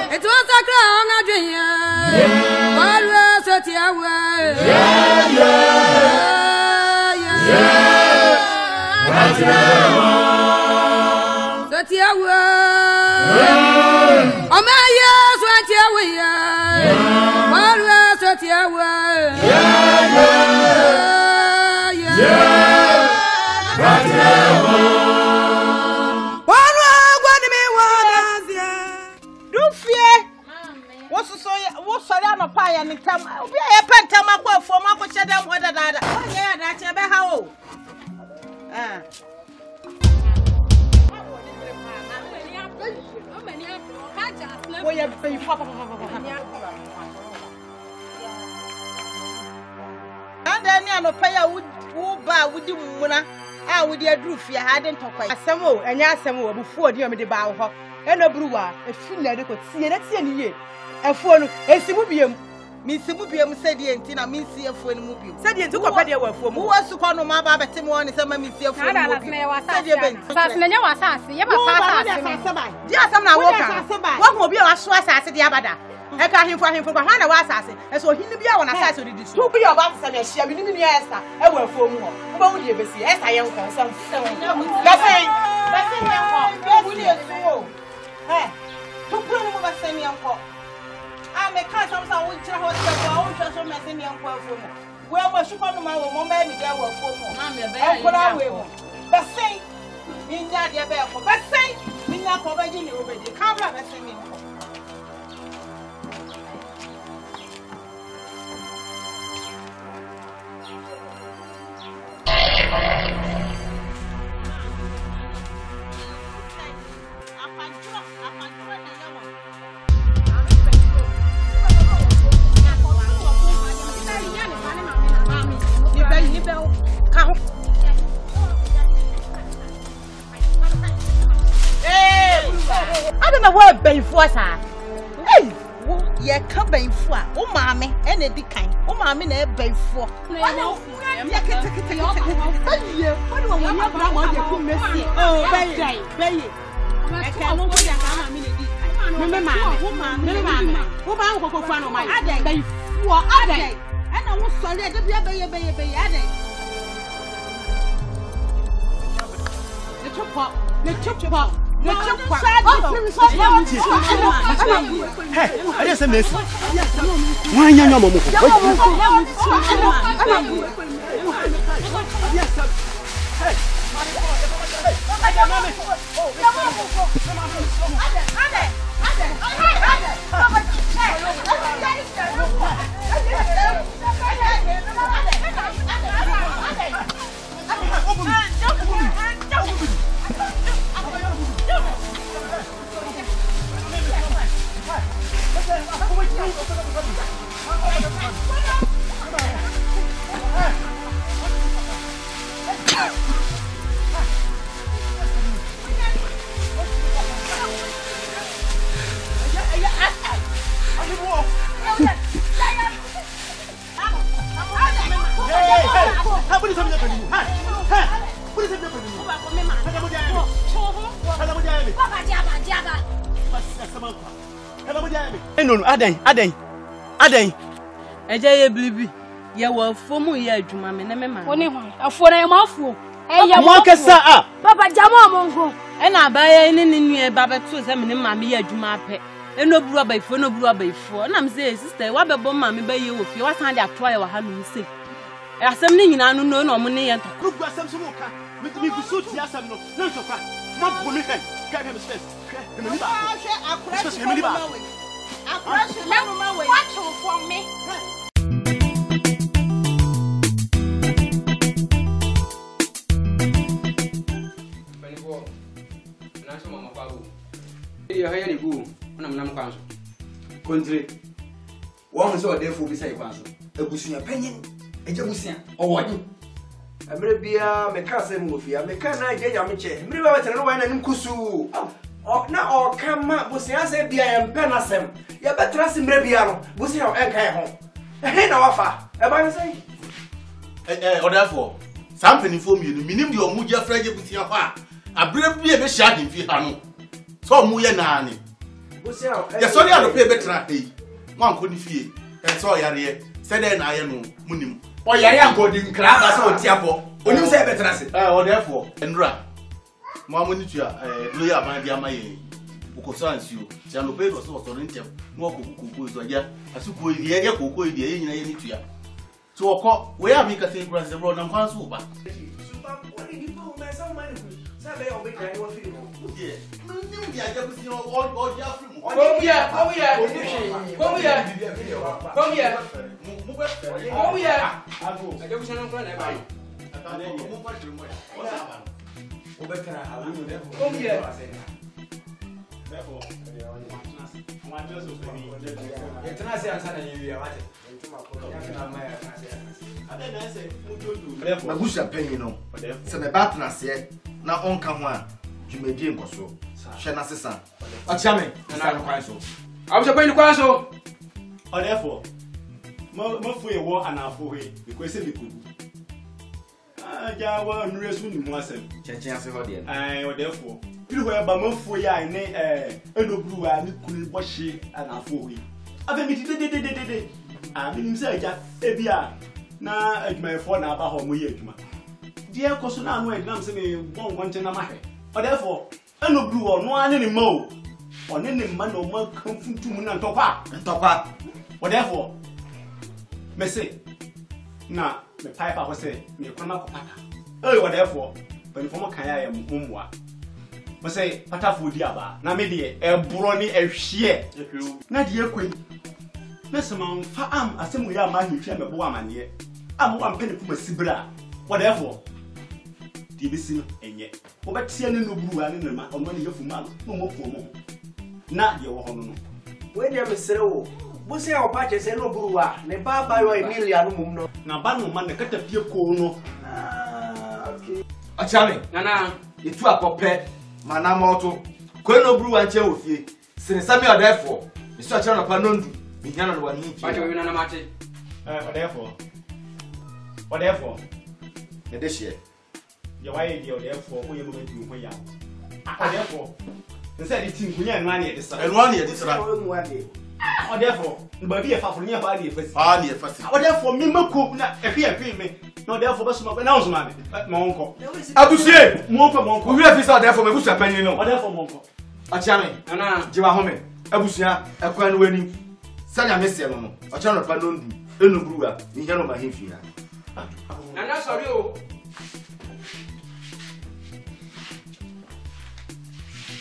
It was a crown of dream. Always at your way. That's your way. Oh, my years went your way. Always at your What's a pie and come? We are a pentama for Marco Shadam. What a dada. Oh, yeah, that's a how. And then no pay would buy with you, Muna. I would dear Droof, you hadn't talked by Samo and Yasamo before you made the bow. And a brewer, a funeral could see that's any year. A phone, a Simubium. Miss Simubium said the antenna means see a phone movie. Said you took a patio for who was to call my Baba Timon and some Miss Phone. Yes, I'm not walking. What will be our swas at the Abada? I got him for behind a assassin, and so he'll be on a side of this. Who be your boss and she will be in Esther, I will for more. What would you see? Yes, I am concerned. To put him over semi uncle. I may catch some winter hotel, just on my semi uncle. Where was she on my woman? Maybe there were 4 more. I put away. But say, in that your bell for but say, in that providing you already come back and semi uncle. I don't know what Ben for, sir. Hey, you come Ben for. Oh, mammy, and a decay. Oh, mammy, and Ben for. Hey, I just a miss. Why are you Aden. Eje blibi. Ye wo fomu ye adwuma me na me ma. Woni ho. Afo na ye mafuo. Eye mo kesa a. Papa jama mo nko. E na abaye ni nnu ba beto se me ne ma me ye adwuma ape. E no buru abaifo no buru abaifo. Na me say sister wa bebo ma me ba ye wo fie. Wa san de ato aye wa ha no se. E asem ni nyina no no mo ne ye to. Krugu asem so mo ka. Me gusu ti asem no. Na so kwa. Ma bo me hen. Ka me stress. Ka me ni ba. Watch for me. You hear the go, and I'm not council. Country. One saw therefore beside council. A bushing opinion, a Jabusian, or what? I may be a cousin with you. I may can't I get your chair. Maybe I tell one and Kusu. Oh, now or come up, Busia said, be I am Penasem. You better trust him, maybe I will see how I can home. I hate no offer. Am I saying? Or therefore, Something for me, minimum your muja frage with your heart. A brave be a shaggy fi hano. So muya nani. The sorry I pay better pay. One couldn't fee. And so yare said then I am munim. Or yare golden crab as old tiapo. When you say better, or therefore, and ra. Mamma, lawyer, my dear, my concerns you. Shall obey was also on him. No cuckoo, so yeah, as you go in the area, cuckoo in the area. So, of course, where I make a thing across the road and pass over. What did you do, my son? Saturday or make anyone feel? Yeah, I just see all your film. Come here, come here, come here. Oh, yeah, I don't know why. Come here. Therefore, Magusha penny no. So my partner say na onka ho a dwumadi nkoso. Hwe na sesa. Achame, na no kwan so. Abusha kwan kwan so. Or therefore, mo e wo anafo he because say me kugu. Ja wa nresu ni mu asem. Chechen ase ho de. Or therefore, you were ba mo fo ya ni enobru a ni kunu bo hye anafo he. Ave mi de. Minim say ja ebia na adwumayefo na aba ho mo ye adwuma. Die koso na anu edinam se me bon wonte na mahwe. Or therefore, enobru wo no ane ni ma o. One ni ma na o ma kanfuntum na ntokwa. Or therefore, me say na me pipe a say me kwama kopata. What therefore, when former kan ya mumwa. Me say patafo di aba na me de ebro ni ehwie. Na de akwen. Na sama fa am asemu ya ma hwehwe me bo amane. Am wa mpene fu masibra. What therefore, di bisi enye. Wo betie ne no buru ani ne ma ono ne yefuma no mo ko mo. Na de wo hono no. We de mesere wo. Bo se o pa che se no buru wa ne baba yo Emilia no mum no. Na ba no ma ne kata pie ko no. Okay. Achame. Nana, Etu akopɛ mana moto kwen no bru anche ofie sene sami therefore isu achara na pa nondu binyana no wani ba jo na mate therefore ne de share ya why dey therefore wo ye no madu ho ya therefore nse di tin kunya enwa ne edisa therefore ba bi e fa furu nya fa di e fasi therefore mi mako na ehwe me no therefore basuma na ozuma me monko abusie monko we will fisa therefore me busa panyin no therefore monko achame nana jiwa home abusia ekwan no wani sanya mesie no no achara na pa nondu enu bru a ni hia no ma hemfi ha nana sorry o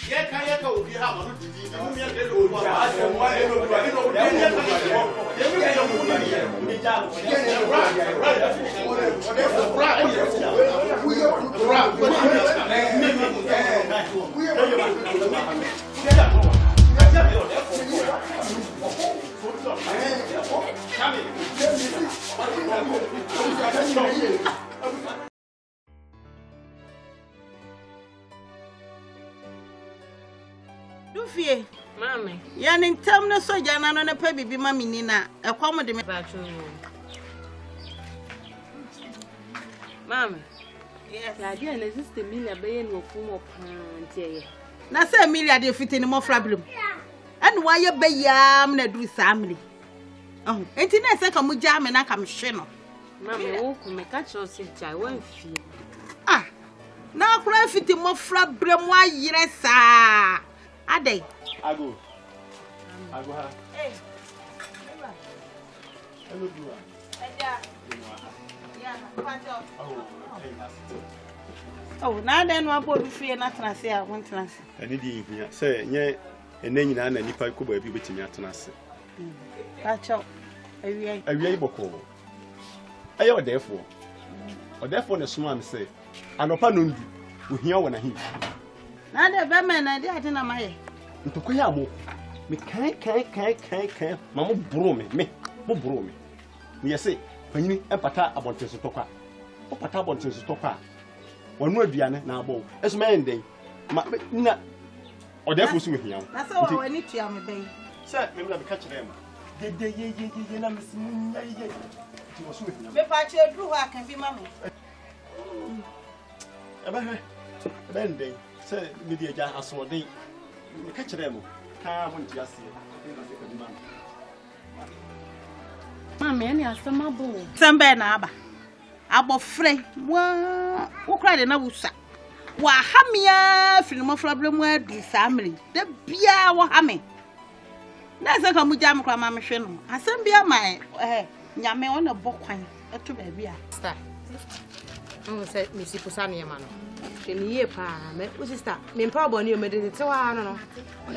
Yeka obi ha ma no didi mu ya ke do wa asem wa e no bru a no Dufie, Mami. ya ni ntam na soja na no na pa bibi mami ni na ekwam de me Ba chu. Mami. Yes. La dia na existe Emilia be yen wo fumo pantie. Na say Emilia de fiti ni mo problem. Anu wa ye be yam na duru samli. Oh, enti na se ka mu ja me na ka me hwe no. Mami wo ku me ka cho se jai wan fi. Ah. Na kura fiti mo problem wa yire sa. Adai. Ago ha. Eh. Hello bro. Eja. Ya, pacho. Oh, na den wa bo Dufie na transe a won transe. Ani di hia se nye ene nyina na nipa ko ba bi betimi atena ase. Pacho. Awia iboko. Aye odefo ne soma am se anopa no ndu ohia wona hi. Na de be me na de ade na maye. Ntoko ya mo. Me kan mama bro me. Me yese panyini empata abontenso tokwa. Opata abontenso tokwa. Wonu aduane na abo. Eso me ndeng. Na odefo so ohia. Na so wa wani tua me ben. Se me na be ka kire ma. Dede ye na mesimu nya ye. Ti wo so ohia. Me pa che dru ho akan bi mama. Bending, say, media has one day. Catch them. Come on, just Mammy, any are some boo. Some benaba. Abo frey. Who cried in a woosa? Wa hamia, film of problem where the family. The beer wa hamming. That's a come with jam crama machine. I send beer my yame on a book wine. A two baby. Star. I'm say Missy Pusania man. She me pa, me sister. Me probably you made it so I don't know.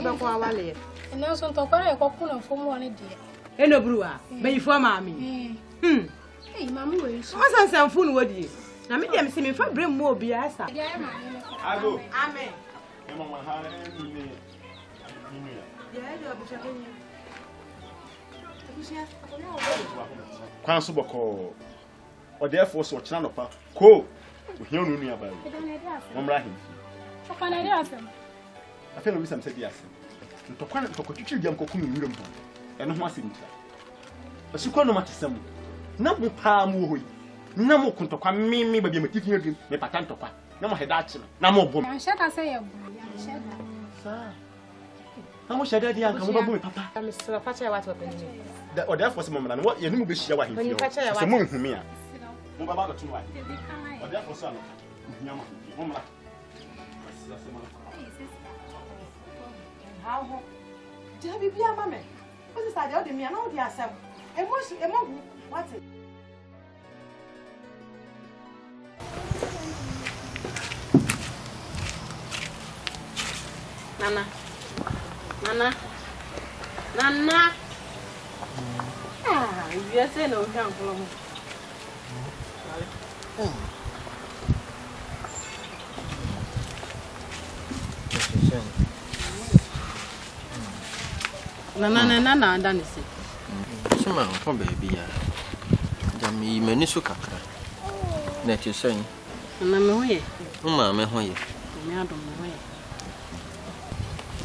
About for our lay. And now some talk I could from one day. And no brewer, before mammy. Hey, mammy, what's on some food would you? Now, me them see me for bring more beer. I go. Amen. Council Boko or therefore so Chanapa. Co. We hear no about it. I feel like some said yes. To Quana to Cotuchi Jam Cocoon and no more signature. But she can't match some. Not with palm. No more conto come me by the teaching you the patantopa. No more head action. No more bomb. I shall say, how much I did young papa? I'm Mr. Patcher. What happened? Or therefore, some moment, and what you knew be sure what he patcher. Some moon from me. No, about 2 or therefore, son. How did be a mammy? What is that? The me and all the assembly. And what's it? Nana. Ah, you are saying no come from. Nana, done is it. Some for baby. Jammy, many so kakra. Net you saying, Mamma, Mamma, who you? Never,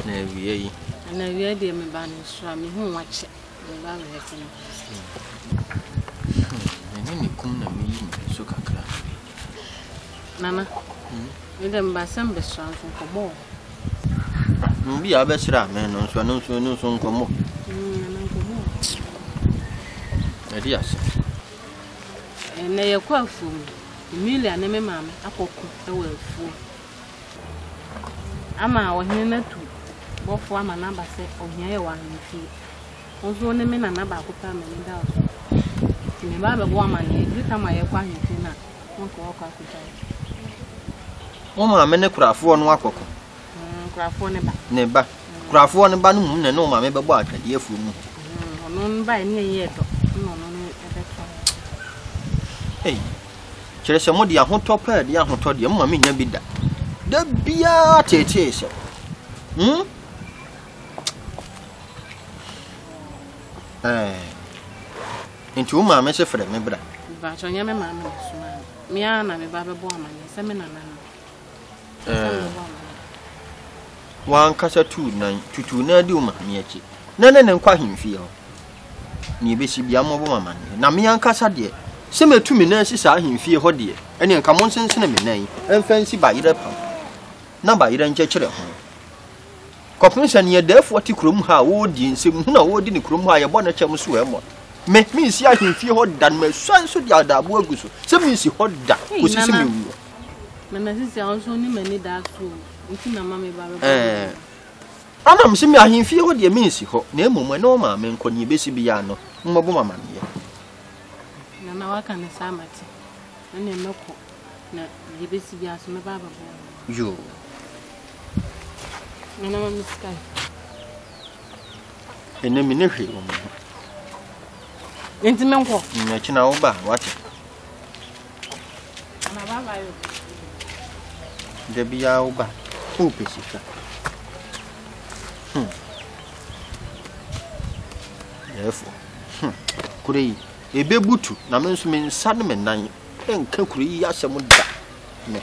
and I read him about me who watch it. And then you come to me, so kakra. Nana, you them by some best chance for more. Be a best man, no so come more. Yes. And they are quite full. Emilia and me mamma, a cook, a well full. Ama was near to both for my number set on here 1 feet. Also, only men and number could come and down. In the Bible woman, every time I acquire him, one walk out with her. Oma mene krafo no akoko. Krafo ne ba. Ne ba. Krafo ne ba no mu ne no ma me bebo atwade afu mu. Ono ba ni ye to. No ebe to. Hey. Kire se mo di ahoto pa di ahoto di mo ma me nya bi da. Da bia tete se. Into ma me se frɛ me bra. Ba cho nya me ma me so ma. Me ana me ba bebo amane se me nana. Wan kasa tu nan tutu na di uma me achi. Na nkwa himfie ho. Ni be si bia mo bo mama ne. Na me an kasa de. Se metumi na si sa himfie ho de. Ene nka mo nsense na me nan. Emfansi ba yire pam. Na ba yire nche kire ho. Kopinsa ne defo ti krom ha wo di nsem hu na wo di ne krom ha ye bo na chem so e mo. Me si ahimfie ho dan me swan so di adabo aguso. Se me si ho da ko si se me wu. Nana sisi also ni mani da so. Nti na mama ba ba. Ana mse me ahimfie ho de me si ho. Na emom na o ma me nkonyi besi bia no. Mmabo mama ne. Nana waka ne samati. Na ne meko na ye besi bia so me ba ba. Yo. Nana mama sky. Ene me ne hwe o mo. Nti me nko. Nya china wo ba wate. Na baba yo. Debia wo ba. O pesika. Yefo. Kurei ebebutu na me nso me nsa ne me nan. Enka kurei ya asem da. Me.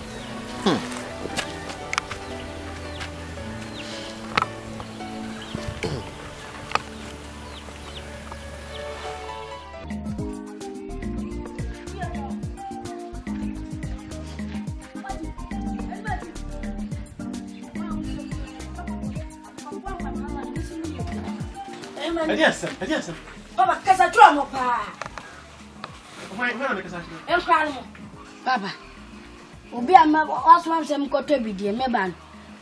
Yes, yes. Papa, kasa chua mo pa. Why me kasa? Enkra no. Papa. Obi ama wasoma sem koto bidie me ban.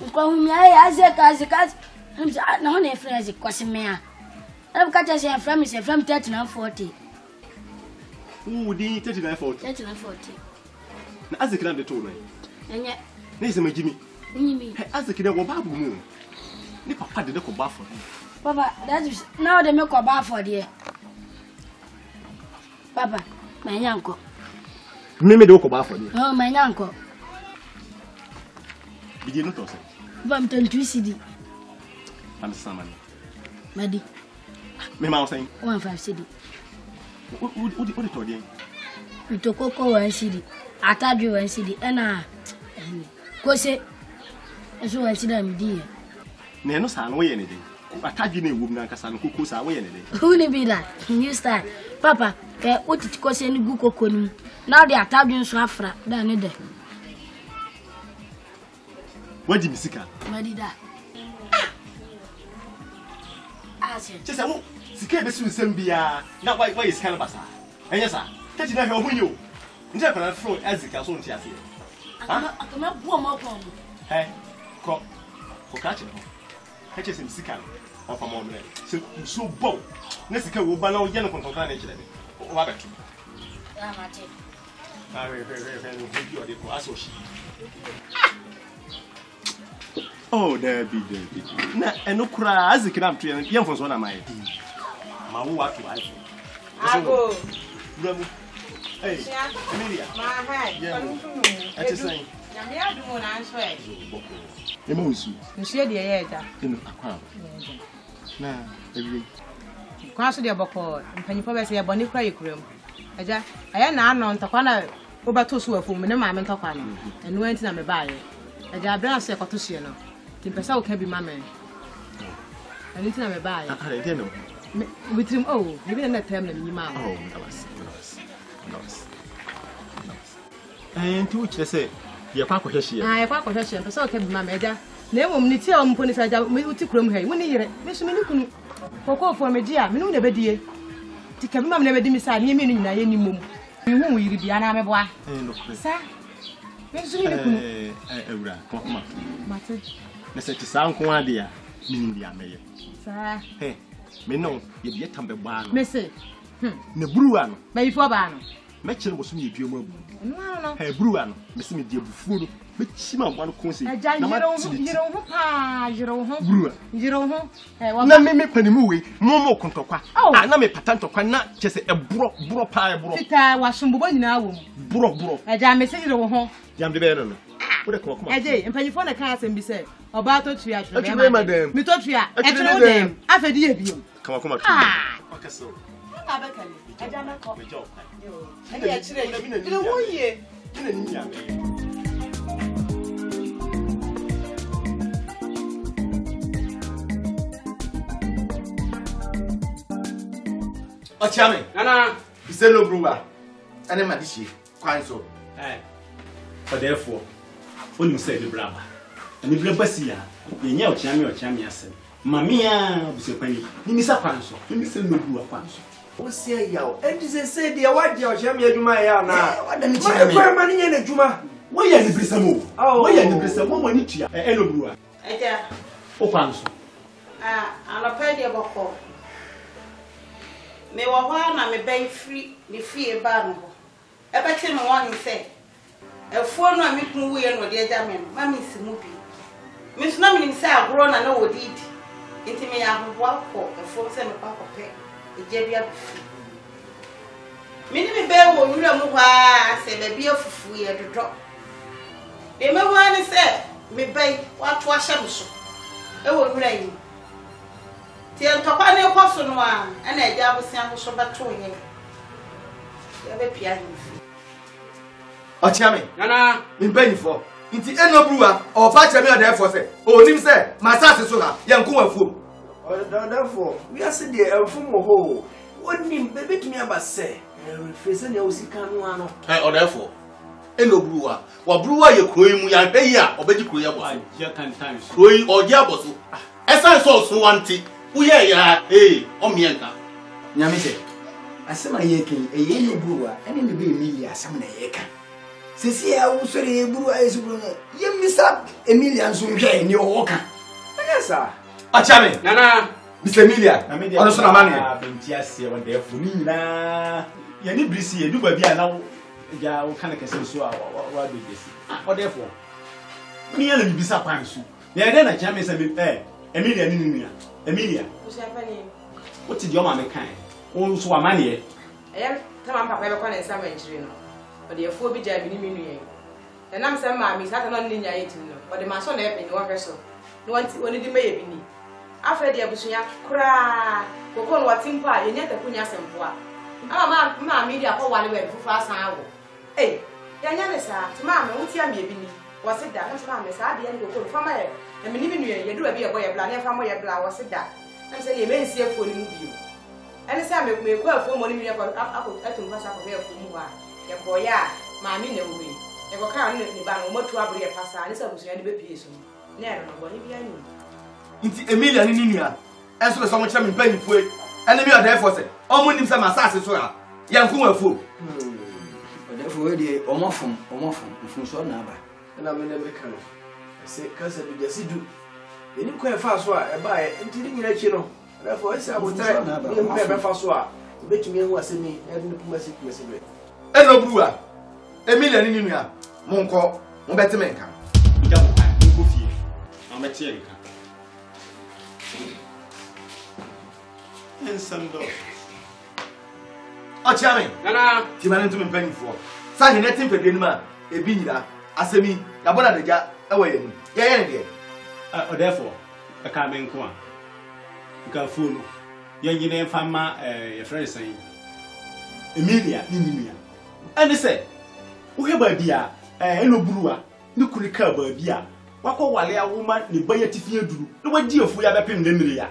Nko hu mi aye azeka. Na ho na efrase kwase me a. Em ka cha se from 3940. Who di 3940? 3940. Na azekina de to no. Enye. Na se magimi. Nyimi. Azekina wo babu mu. Ni papa de ko ba for. Papa, that is now they make a bar for dear. Papa, my uncle. Me do ko ba for ni. Oh, my uncle. Bije no to se. Bam 22 CD. Am samani. Madi. Me ma o say. 15 CD. O di to dey. Itokoko 1 CD. Ataju 1 CD. Ena. Kose. Eso 1 CD am di. Na no sa no ye ne dey. Ataju na ewum na nkasa no koko sa wo ye ne dey. Who ni be that? New style. Papa, what it kose ni gu koko ni. Now the ataju nso afra. Da ne de. Wadi misika. Madi da. Chese wo sika be su nsem bia na why is kind of basa. Enye sa. Teji na he ohun yo. Nje kwa na fro azika so nti ase. Akama buo mo kon. Hey. Ko. Ko ka che ho. Ka che sem sika no. O fa mo mre. Se so bo. Na sika wo ba na wo ye no konton na kire be. O ba betu. Ya mate. No video de ko aso shi. Oh, Debbie. Na eno kura azikina am tuye ye mfonso na mai. Ma wo watu azu. Ago. Bramu. Hey. Emilia. Ma hai. Ati sai. Na me adumo na anso e. Ema usu. Nsie de ye eja. Eno akwa. Na, ebi. Kwa so de boko mpanyifo be se ye boni kura yikuram. Eja, aya na ano ntokwa na obato so afum ne ma me ntokwa no. Eno anti na me baaye. Eja abra se kwato sie no. Timpesa o ka bi mama. Ani tina me baaye. Are de no. Witrim oh, even na time na me ma. Oh, ndawas. Tu chire se ye kwa ko hwehye. Ah, ye kwa ko hwehye. Mpesa o ka bi mama eja. Na emom ni ti a ompo ni saja uti kurom hai. Woni yire. Me so me ni kunu. Koko fo me dia, me nu na bedie. Ti ka bi mama na bedi mi sa ne me nu nyina ye ni mom. Me hu yiri bia na me boa. No. Sa. Me so me ni kunu. Ewura, kokoma. Mate. Na se ti sa nko ade a, mini dia meye. Sa. He, me no ye bie tambe gba no. Me se. Ne buruwa no. Ba yifo ba no. Me kire bo so me bio mu abu. No. He buruwa no, me se me die bufuo no. Me chima gba no konse. Eja yiro ho pa, yiro ho. Buruwa. Yiro ho. Wa Na me panimu we, mo kontokwa. Oh. Na me patantokwa na chese buro pa buro. Tita wa sumbubo nyina wo mu. Buro. Eja me se yiro ho. Jam de be no. Wo de ko. Eje, mpanyifo na kan asem bi se, oba to tua twa. Atwe madam. Mi to tua. Atwe Etwe wo madam. dem. Afedi e bio. Kama tu. Ah. Okaso. Na be kale. Eja na ko. Me job. Yo. Eje chire. Ile wo ye. Ina ni ya me. Ochiame. Nana. Ise no bruba. Ane madishi. Kwan so. Therefore, when you say the brava, and the Blabasia, you know, Chammy, asem. Mamia, Busepani, Missa Panso, Missa Nubua Panso. What's say yo? And this say the what your Jamia Juma now. What the money in the Juma? Why are the Brissamo? Oh, why are the Brissamo when it's here? Elobua. Eja. O Panso. Anapende boko. Me wa hwa na me bay free, me free ba no. Ebe ti me won say. Efuo no a me kun wuye no de eja me no. Ma me si mu bi. Me so na me nim say agro na na wodi di. Nti me ya hobo akọ efuo say me pa kope. Eja bia bi free. Me ni me be wo nwura mu hwa say be bia fufu ye dodo. De me hwa ni say me bay wa to ahye me so. E wo nwura yi. Ti entokwa ne koso no a na eja abosia ho so beto ye. Ya be pia ni. Ochiame. Nana. Mbenifo. Nti enobruwa o pa chame o therefore say. Onim say masase so ha ye nko wafuo. Therefore, we are say the enfum ho. Onim bebetumi aba say. Refese na osika no ano. O therefore. Enobruwa. Wa bruwa ye kroyi mu ya hwe yi a obeji kroyi aboso. I can times. Kroyi oje aboso. Esa so wanti. Uye ya omienka. Nyamese. Asema yeke eye no buruwa ene ne be Emilia asem na yeka. Sisi ya wo sori buruwa esuburu ye misa Emilia nso hwe ni owoka. Anasa. Achame. Nana. Mr. Emilia. Ono so na mane. Benti ase wo defo ni na. Ye ni brisi ye du ba bia na wo ja wo kana kese so a wa do desi. O defo. Ni ya na bibisa kwan so. Ye de na chame se Emilia ni nua. Emilia. O se afani. What did your mama kind? Oh, so a man here. I am Tamam Papa Con some entry. But the 4 be jabbing me. And I'm some mammy sat on Linia 18, but the mason in one vessel. No one only the may be. After the Abusia, cry, go on what timpa, and yet the punyas and poor. Ah, mammy, I call one way for fast hour. Eh, Yanasa, to mamma, what's your baby? Was it that? Mamma, I didn't go from my head. And believe me, you do a beer boy, a plan, and from where your blood was it that. I'm saying, you may see a full you. And the same may well for money up to pass up here for Mua. Your boy, mammy, no way. You will come in the bank, more trouble your pass, and it's almost any piece. Never, what if you Inti Emilia ni ninia. Enso so mo kire me pani fue. Ene mi oda efo se. Omo nim se masase so a. Yanku afu. Oda efo we de omofom mfun so na aba. Na me na be kan. Se kasa bi jasi du. Eni ko e fa so a e ba e nti ni nyina chi no. Oda efo ese abotre. Ni mpe be fa so a. Betumi ehu asemi e de kuma se be. Eno bruwa. Emilia ni ninia. Monko, mo beti me nka. Ida mo pa, mo fie. Na me tie nka. Ensando. Ochiame. Nana. Ti mane ntum mpani fo. Sa ni netim pedwe ni ma ebi nyira. Asemi, ya bona deja e wo yeni. Ye ye ne de. Therefore, I can't make one. You can fool. Young name Fama, your friend saying Emilia, Ninia. And they say, we have a beer, no brewer, no currica beer. What call a woman, the buyer Tiffy do? No idea if we have a pin Emilia.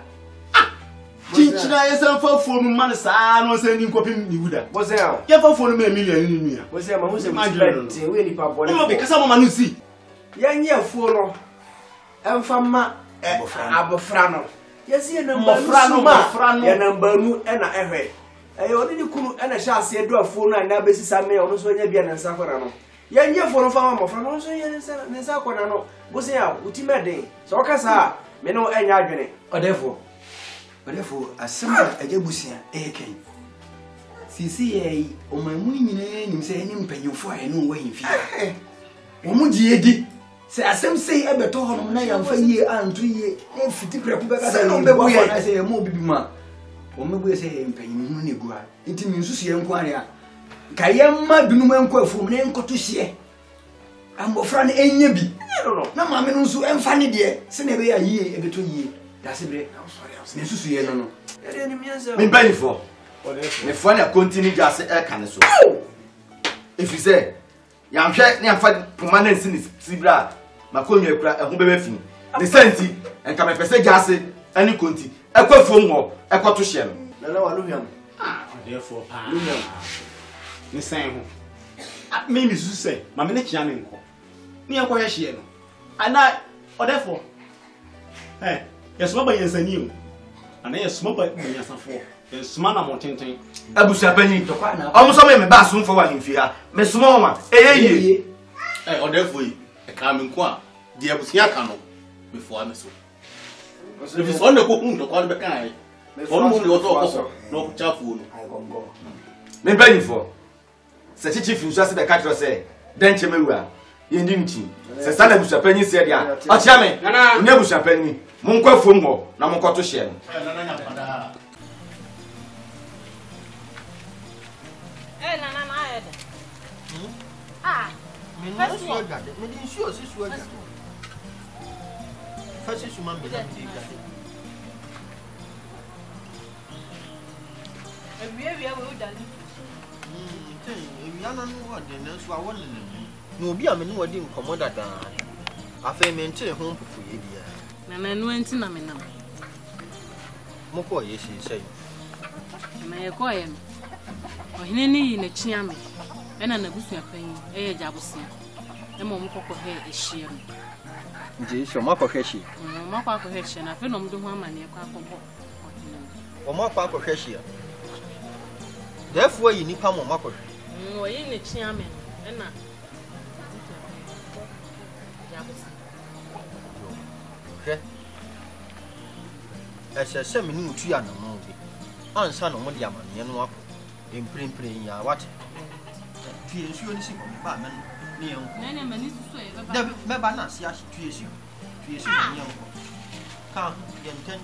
Chichina is a phone man, son was sending copying you. Was there? You have for me Emilia. Was there? Who's a man? Because I'm a man who see. Young year for Fama Abofrano. Yes, you know, Frano, and Banu and a ever. I already could and a shall say, do a phone and now basis I may also be an Sacorano. Young year for a farmer from also in Sacorano. Was here, Utima day. So, Casa, may know any argument. Or therefore, as summer a Jabusia, a king. CCA, or my winning name saying him pay you for a new way in fear. Omuji say asem say e beto hono na yamfa ye anto ye e fiti preku be ka say no be boye na say mo bibi ma o me boye say empanyin hu ne gua nti mi nsusu ye nko ane a ka ye ma binum enko afum ne enko to hye ambofra ne enya bi no na ma me no nsu emfa ne de se na be ya ye e beto ye da se bre me nsusu ye no me bani fo me fo na continue just e kan so if you say yamhwe ne amfa permanent ni sibra makonwa ekura ehun bebe fini ne senti enka me pese jase ani konti ekwafuom ho ekoto hye no na wa no hwam therefore pa ni san ho me mi su say ma me ne kia me nko ni enko hye no ana therefore yes ma ba yensani o ana yes ma ba yansafo yes ma na montenten abusia pani to kwa na omo so me ba so mfo wa himfi ha me sumo ma eyeye therefore e ka me nko a di abusia ka no me fo ame so if it's on the go to kwa be kan on mo de oto no chafu no me bani fo se chichi fi so se be ka tro se denche mewua ye ndi nti se sana abusia pani se dia o chia me nya abusia pani mo nkwa fom ho na mo nkoto hye no nana nya pada Nana, me no sure that me didn't sure that first is man be that we done. We are not what then so I want no be am no dey nkomo dada afa me nte ho pufu ye dia Nana no enti na me nam mo ko ye sei na ye ko ye ohene ni na chia me ena na busua pan e ye jabusia e mo mo kokko he ehia no nje so makọ hwe hye makọ akọ hwe hye na fe no mdo ho amane ko akọbọ Omo kwa akɔhwɛ hia. Therefore yi nipa mo makɔhwɛ. Oyi ne chiame na. Hwɛ. Ɛsɛ sɛ me ne utu ya na mo bi. Ansa no mo de amane no akɔ. Emprempren ya what? Tue nsuo ni si ko ba men ne yen. Nene mani suso e baba. Da me ba na si ahye tue si. Tue si ne yen ko. Ka yenten.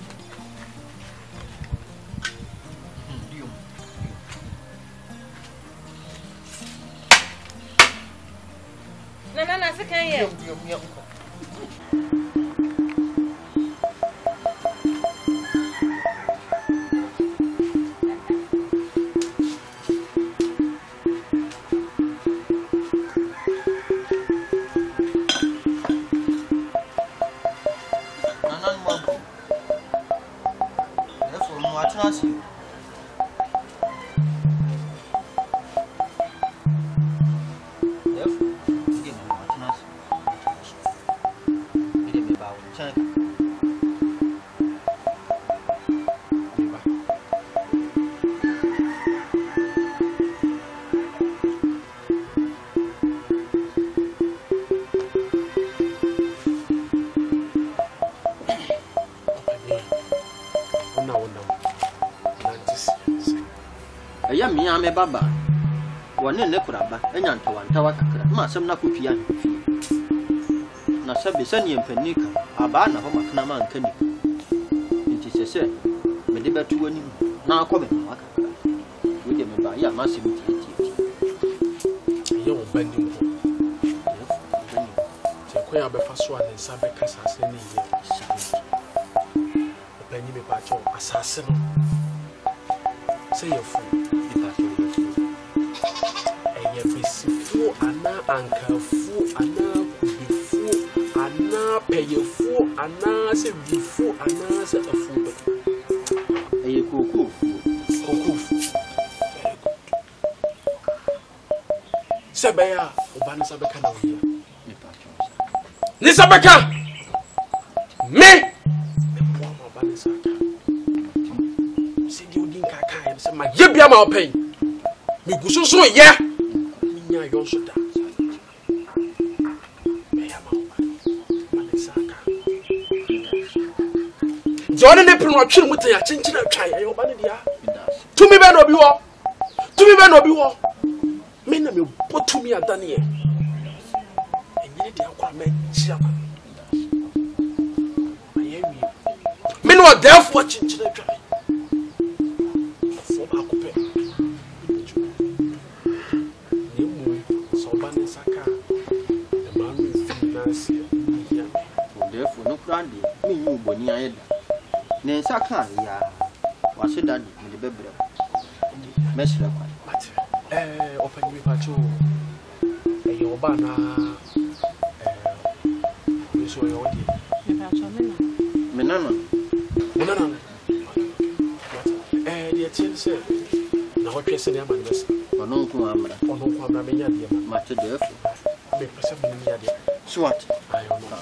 Diom. Na se kan ye. Diom ko. Me baba wone ne kuraba enya ntawantawa kakra ma asem na kotua na sabe sane mpanika aba na ho makna ma nka ni nti sese me de betu wani na akome na kakra we de me ba ya ma se muti ye wo bani mo se ko ya be fa so an nsa be kasa se ne ye bani me ba cho asase no se ye fu ankafu ana kubifu ana peyefu ana se bifu ana se afu eye kokofu sebeya obani sabeka na oya ni sabeka me mo obani sabeka se di odin kaka se ma yebia ma open me gusoso ye nya yo so da John ne pinu atwe mu ya chinchina atwa ya oba ne dia tumi be no bi wo me na me botumi adane ye enye dia kwa me chia ma aye wi me no therefore chinchina atwa so ba ko pe ni mu so ba ne saka e ma no finance ya therefore no brandi me nyu boni ayeda ne saka ya wase dadi me de bebre mesra kwa open mi pacho e oba na mi so yo di Me pacho menana dia tin se na ho twese ne ama ne besa ono nko amra me nya dia ma te defo me pesa me nya dia swat ayo no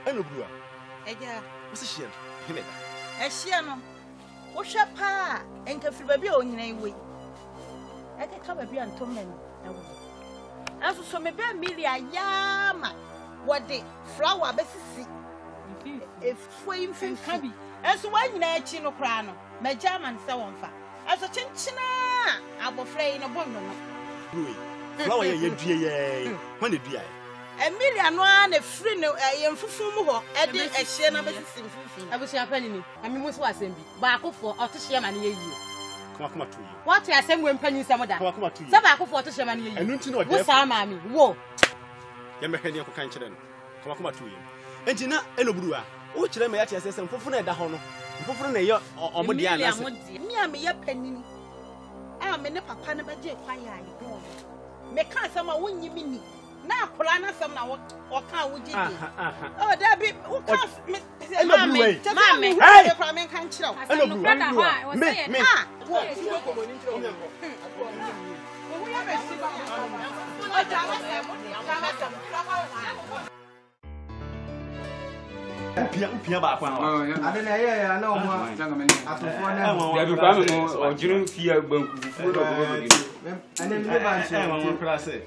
Enobua. Eja. What's she? Himeda. Ehia no. Wo hwe pa enka firi ba bia onyina iwe. Eke ka ba bia ntomen na wo. Aso so me be Emilia yama. what the flower besisi if we finkabi as one na chino crano my German so on fa as a chinchina abofre in a bondo flower ye when did you Emilia no na free no yemfufu mu ho e de ehye na besisi mfufu abusua pani ni ami muso asem bi ba akofo otohye ma ne yie Come to you. What I say when penny some of that. Come to you. Some akofo otohye ma ne yie and no know wo sa ma mi wo ye mehani akọ kan kire no come to you enti na enoburu a wo kire me ya tie sesem fufu na da ho no fufu na ye omode ya na me am ye panini a me ne papa na beje kwan ya ye do me ka sama wonyi mi ni na akora na sam na wo ka wo gidi oh da bi wo ka me mama hey kwa me kan kire enoburu me wo Pia ba kwa ade na ye na o mo atofo na ya bi kwa me o jiru fia banku fufu do go go ane me ba nche mo kra se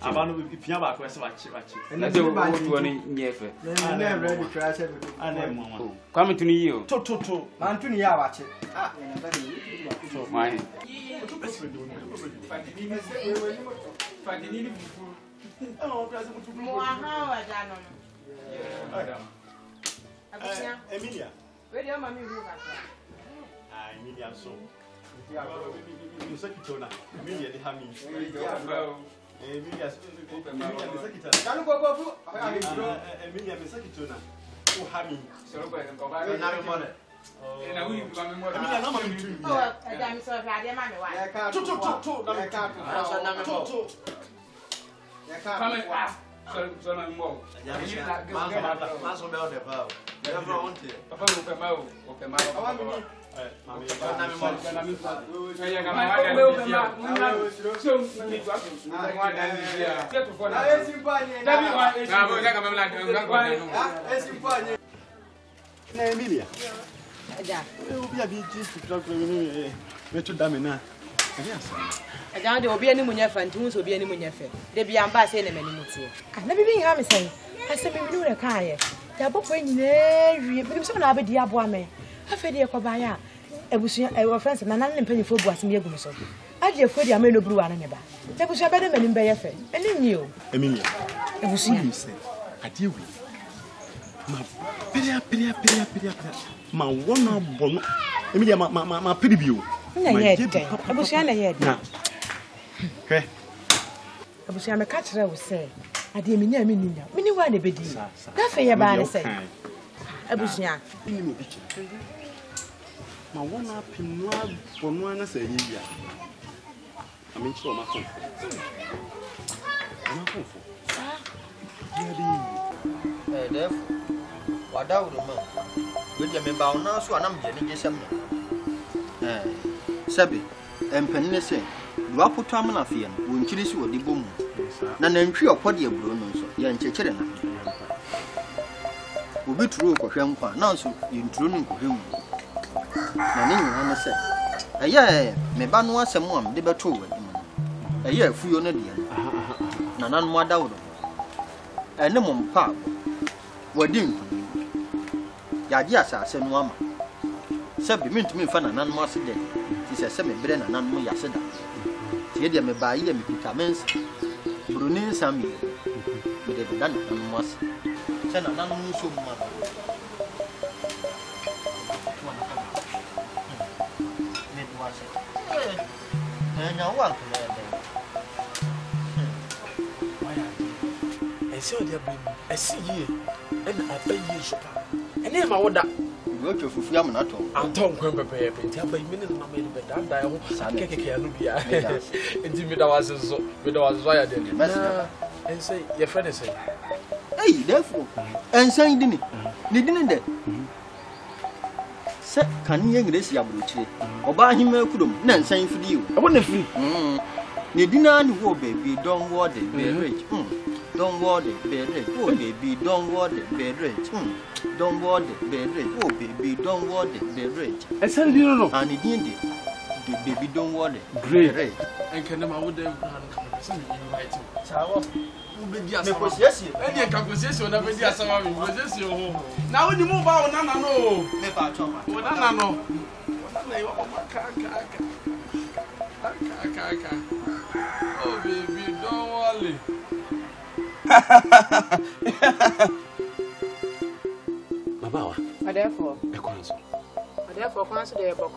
abanu pia ba kwa se ba chi na de o to ni nyefe na ready try se bi ane mo kwa me tuni yi o to man tuni ya ba che mani Fadini fufu. Mo aha wa jano. Emilia. Where do you mami ru ka? Emilia so. Kitona. Emilia de hami. Emilia kitona. Kanu gogo fu. Emilia kitona. O hami. So ko ko ba na me mole. Na wi bi ba me mo. Emilia na mami tu. Oh, adam so fa ade ma me wa. Ya ka to na me ka to. Ya ka. Come on. So na mo. Maso be o de pa o. Never want it. Papa o pe ma o pe ma. Awa mi ni. Mami Na me mo. Na me fa. Ya ga ma ga. So ni tu aso. Wa da ni ya. Te to fo na. Na esimpanye. Dabi wa esi. Na mo ga ga ma la ga ko na no. Esimpanye. Na Emilia. Aja. Obi abi ji tukra kro ni me to da me na. Aja de obi ani munya fa nti so obi ani munya fa. De bia mba se na mani mutie. Ah na bibi nya me sai. Ase me nu re kan ye. Ya bofo nyina wie. Binim so na abedi abo ame. Afa de ko ba ya. Ebusu e friends na nan mpanyifo bu asem ye gum so. Ade efo de ame no buru wa na me ba. Ebusu abede mani mba ye fa. Eni nyi o. Emilia. Ebusu ya. Ade wi. Ma peria. Ma wona bono. Emilia ma pedi bio. Na ye de. Ebusu ya na ye de. Okay. Abusia me ka kire wo se ade me nya me ninya me ni wa na bedi da fe ye ba ne se abusia ni mo bichi ma wona pinwa bono na se yia ami nchi o ma kon def wadawo ma we je me ba ona so anam je ni je sem sabi empenine se duwa poto amana fie no wonchiri si wodi bomu na nantwi opode aburo no nso ye nchekere na obi turu kohwe nkwa na nso yinturu no kohwe mu na ne nyina ne se eye me ba no asem am de beto wadi mu eye afuyo no de na nan mo adawo ene mo mpa wadi nku ya di asase no ama sabi mintumi fa na nan mo ase de ti se me bre na nan mo yase da ye de me ba ile me vitamins brunin sami me de dan nan mo ase se na nan mo so ma me do ase nya wa ko na de ese o de bem ese ye en abaye shupa ene ma woda wo twa fufu am na to anton kwen pepe penti abayi me ne na me de da ho kekeke anu bia enti me da wase so ya de ense ye friend say hey therefore ensan dini ni dini de se kan ye ngres ya buruchire oba hima kudom na ensan fidi o e wona free ni dina ni wo baby don't worry be rich don't worry be rich oh baby don't worry be rich don't worry be rich oh baby don't worry be rich ensan dini no and dini baby, don't worry. Great. And can I would have some inviting? Sawa. Yes, any conversation of India, some of you. Now, when you move out, no, oh, baby, don't worry. Mabawa. Therefore, therefore, consider a book.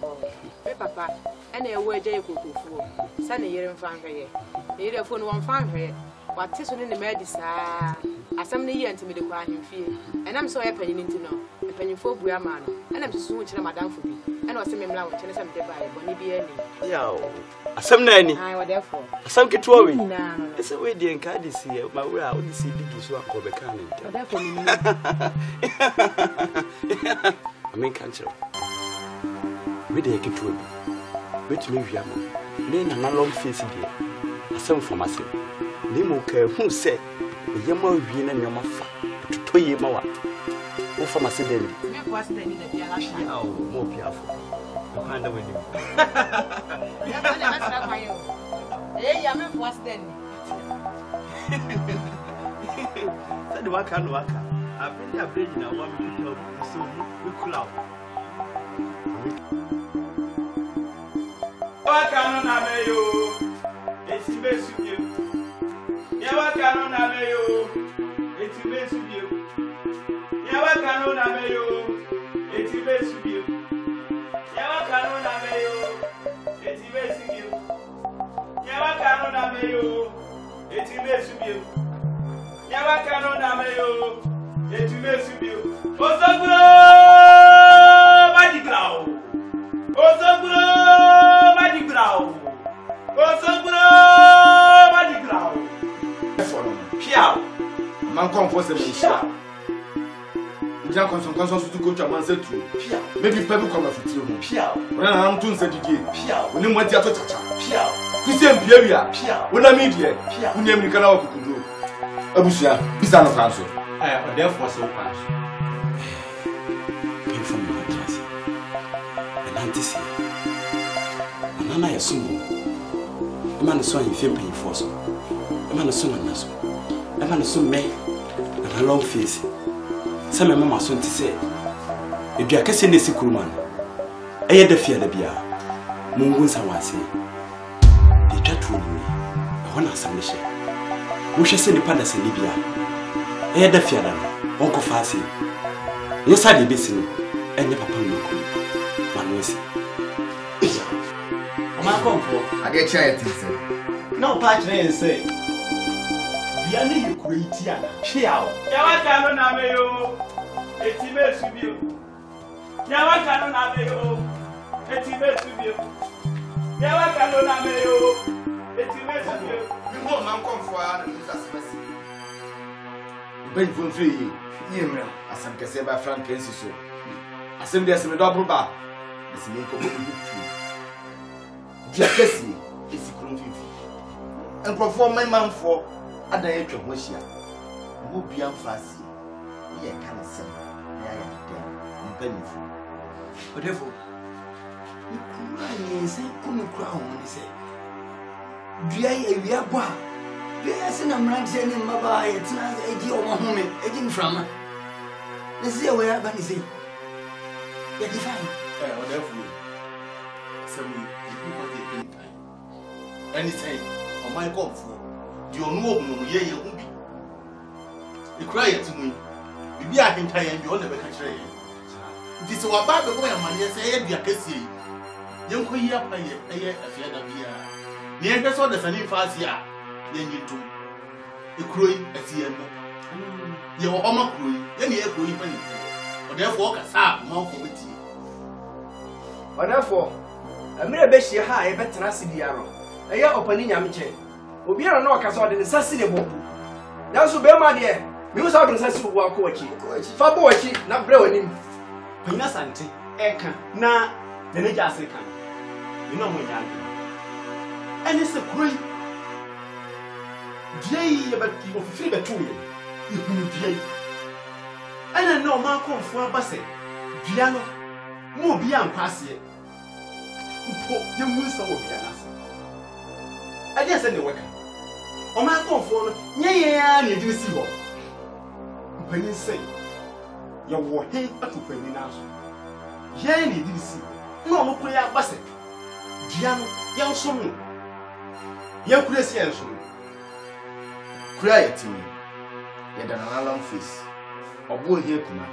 Papa, and a word Jay could fool. Send a year in Fanfare. The phone one Fanfare. What is in the medicine? As some year to me the crying fear. And I'm so happy to know. A penny for Briaman. And I'm so much Madame for me. And I was saying, I'm telling some debate when he be any. Yeah, some nanny. I were therefore. Some get worried. It's a way the encadis here. My way I would see Dicky so I call the cannon. I mean, cancer. We take it to him. Which me, Yaman. Then I'm long facing here. A son for myself. Nemo care who said the Yama Vin and your maffa to toy him out. Oh, for my city. What's the need of your more careful. I find a window. Hey, I'm what's then? Said the work and work. I've been there bringing a 1 minute so we cool out. What can I do? It's the best of you. Yawa canon ameyo, eti besu bio. Yawa canon ameyo, eti besu bio. Yawa canon ameyo, eti besu bio. Yawa canon ameyo, eti besu bio. Yawa canon ameyo, eti besu bio. Osogro magigrao. Osogro magigrao. Osogro magigrao. Piao, man comfort the Misha. You can't consult to go to a man's true. Maybe people come up with you. Piao, when I'm doing said again. Piao, when you want to touch. Piao, Christian Pieria. Piao, when I meet here. Piao, when you can walk to do. Abusia, this are not answer. I therefore so pass. Came from my class. And Auntie, and I assume the man is so in fame paying for so. The man is so nice. The man is so me and a long face. Some mamma soon to say, if you are kissing the sick woman, I had the fear the beer. Mungus, I was saying. They chat to me. I want to some share. We shall send the Padas in Libya. I had the fear that Uncle Fancy. Yes, I did listen and never put me. Manusi. I'm come for. I get child. No, partner, and say. Yani you create yana. Piao. Yawa kanu na meyo. Etime subio. Yawa kanu na meyo. Etime subio. Yawa kanu na meyo. Etime subio. You know man come for and use as mercy. Ben from free. Yemra. Asam kese ba Frank Kensi so. Asem dey asem double ba. Asem ko bo bu tu. Dia kesi esi kron fifi. And perform my man for Ada etwa ho hia. Mo bia mfasi. Ye kana sem. Ya ya dem. Mpanifo. Odefo. Ikura ni se kunu kura ho ni se. Dua ye wia bo a. Dua ya se na mranche ni mbaba ye tina eji o mo home, eji mframa. Ne se ye wia ba ni se. Ya define. Odefo. Sami, you go dey anytime. Anytime. O my come for. You know, ye ubi. You cry at me. You be a hint, and you never catch it. It is about the way a man say, be a cassie. Young queer play a year of Yadabia. Near the sort of an infasia, then you do. You cry at the your homo crewing, then you go even. But therefore, a sap, mouth for witty. But therefore, I made a best year high, better than I see the arrow. A year opening Yamiche. Obi ara no akasa de nsase ne bobu nanso be ma de me usa do nsase wo akọ achi fa bo achi na bre onim panya sante eka na de ne jase kan ni no mo nya ene se kuroi dei ye ba ki ofifiri betu ye ihunu dei ene no ma konfo abase dua no mo bi ankwase mpo ye mu nsa wo bia nasa ade ase ne weka o ma konfo no nye ye ya na edini si ho mpanin sei ye wo he atopanin aso ye na edini si no no kure ya base dia no ye nso no ye kure si ye nso no kura ye timi ye da na long face obo he kuma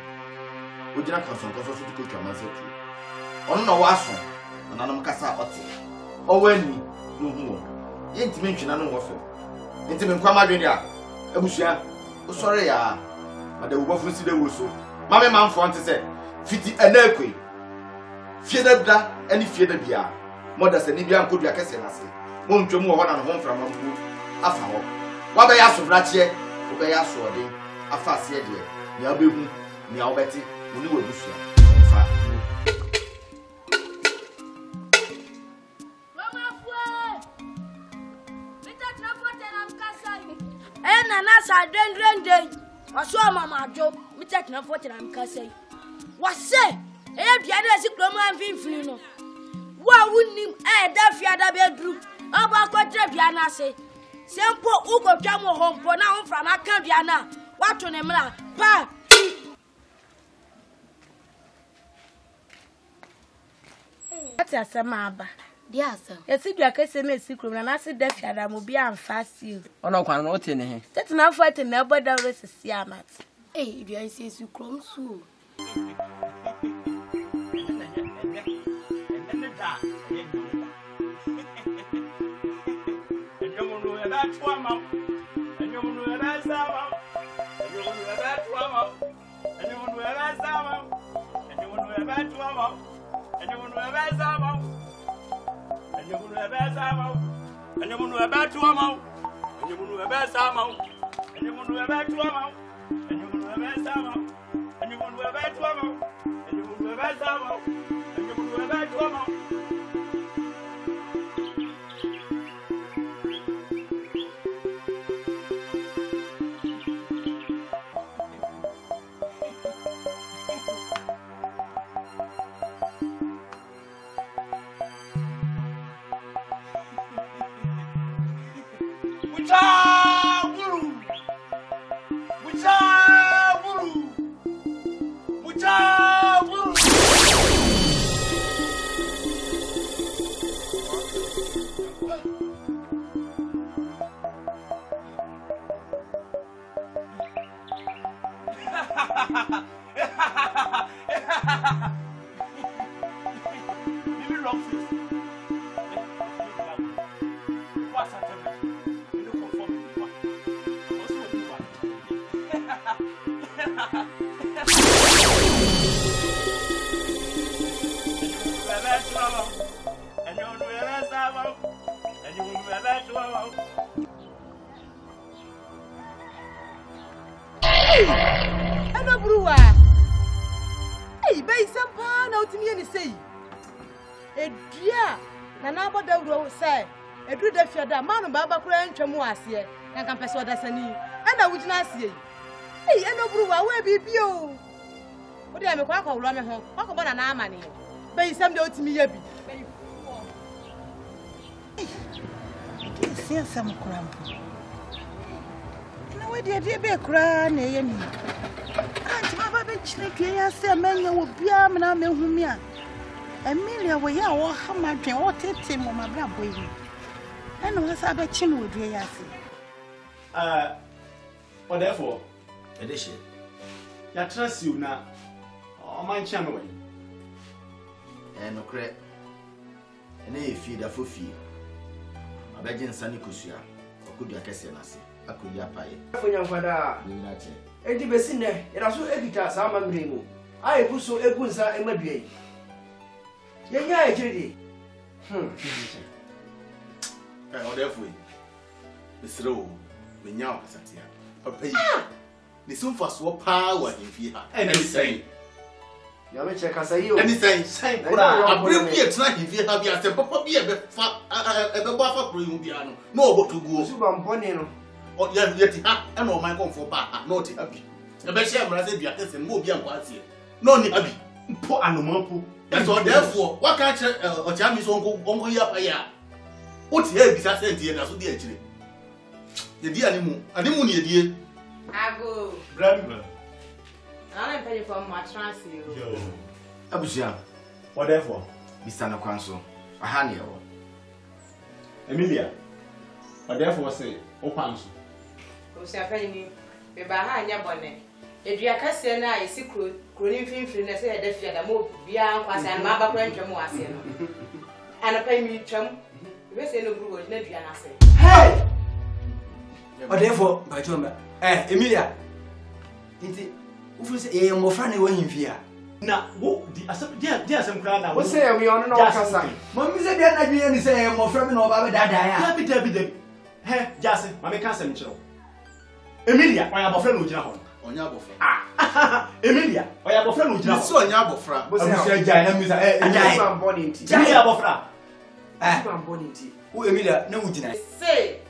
ojina konson so to twa manse tu ono na waso nanam kasa ote owani no hu ye ntimi ntwina no wo fe ntimi nkwa madwene a abusua o sori ya mada wo bafuru si de wo so mame manfo ante se fiti enakwe fie da bla ani fie da bia moda se ni bia nkodua kese na se mo ntwam wo na no ho mframa mbu afa ho wa be ya so brache wo be ya so ode afa ase de ni abehu ni awbeti oni wo busua fa Nasa dendrende waso mama jo mitet na 40 na mkase wase biade si kromo amfimfini no wa wunim da fiada bedru aba kotre bia na se sempo ukotwa mo hompo na homfra na ka bia na wato ne mra pa ati asema aba Diasa. Yesi dua kese na esikrom na nase da fiada mo bia amfa si. Ono kwan no ote ne he. Tete na afate na boda resisi amat. Dua isi esikrom su. Manu baba kura ntwemu ase na kampese odasani ana wugina ase eno buruwa we bibio odi ame kwa kwawlo me ho kwakọ na na amane be isam de otimi ya bi sia sam kura mpo na we de be kura na ye ni anti baba be chine tue ya se amanya wo bia me na me humi a Emilia wo ya wo hamadwen wo tete mo mabra boyi and was a bit chin with you. Or therefore, edition. Ya trust you now. Oh, my channel. And no credit. And if you the full fee, a begin Sunny Kusia, or could you kiss and I say, I could ya pie. For your father, Eddie Bessine, and also Edita, Salmon Grimo. I put so a good sir in my day. Yeah, Judy. Or therefore, Miss Rowe, we now Satia. Papa, the soon for swap power if you have anything. You may check us a you anything. Say, I bring me a tonight if you have your papa be a buffer for piano. No, but to go. Super Bonino. Or yet, I know my comfort, not happy. The best share, I said, you are testing more beyond what's here. No, Nibby. Poor animal. So therefore, what can't or Jamie Uncle Yapa? What's here besides the end of the actually? The dear animal, dear. I go. Grandma. I don't pay for my transit. Abusia, Whatever. Mr. Nokwanso, a honey. Emilia. Whatever say, Opanso. Because I pay me behind your bonnet. If you are casting, I see crooning fin, I say, the fear, the more beyond was and Mabba Quentin was in. And I pay me chum. You say no good, maybe I say. Hey! Whatever, my chum. Emilia. Who say, more funny when you fear? Now, what dear, some crowd now. What say we on no casa? Mamma said that I didn't say more from no Baba Dada. Debbie. Hey, Jassy, Mamma Cassam. Emilia, I have a friend with Jahon. On your Ah, Emilia, I have a friend with Jahon. So, Yabofra. What's that? I'm born in tea. I'm born in tea. Who Emilia, no, did Say,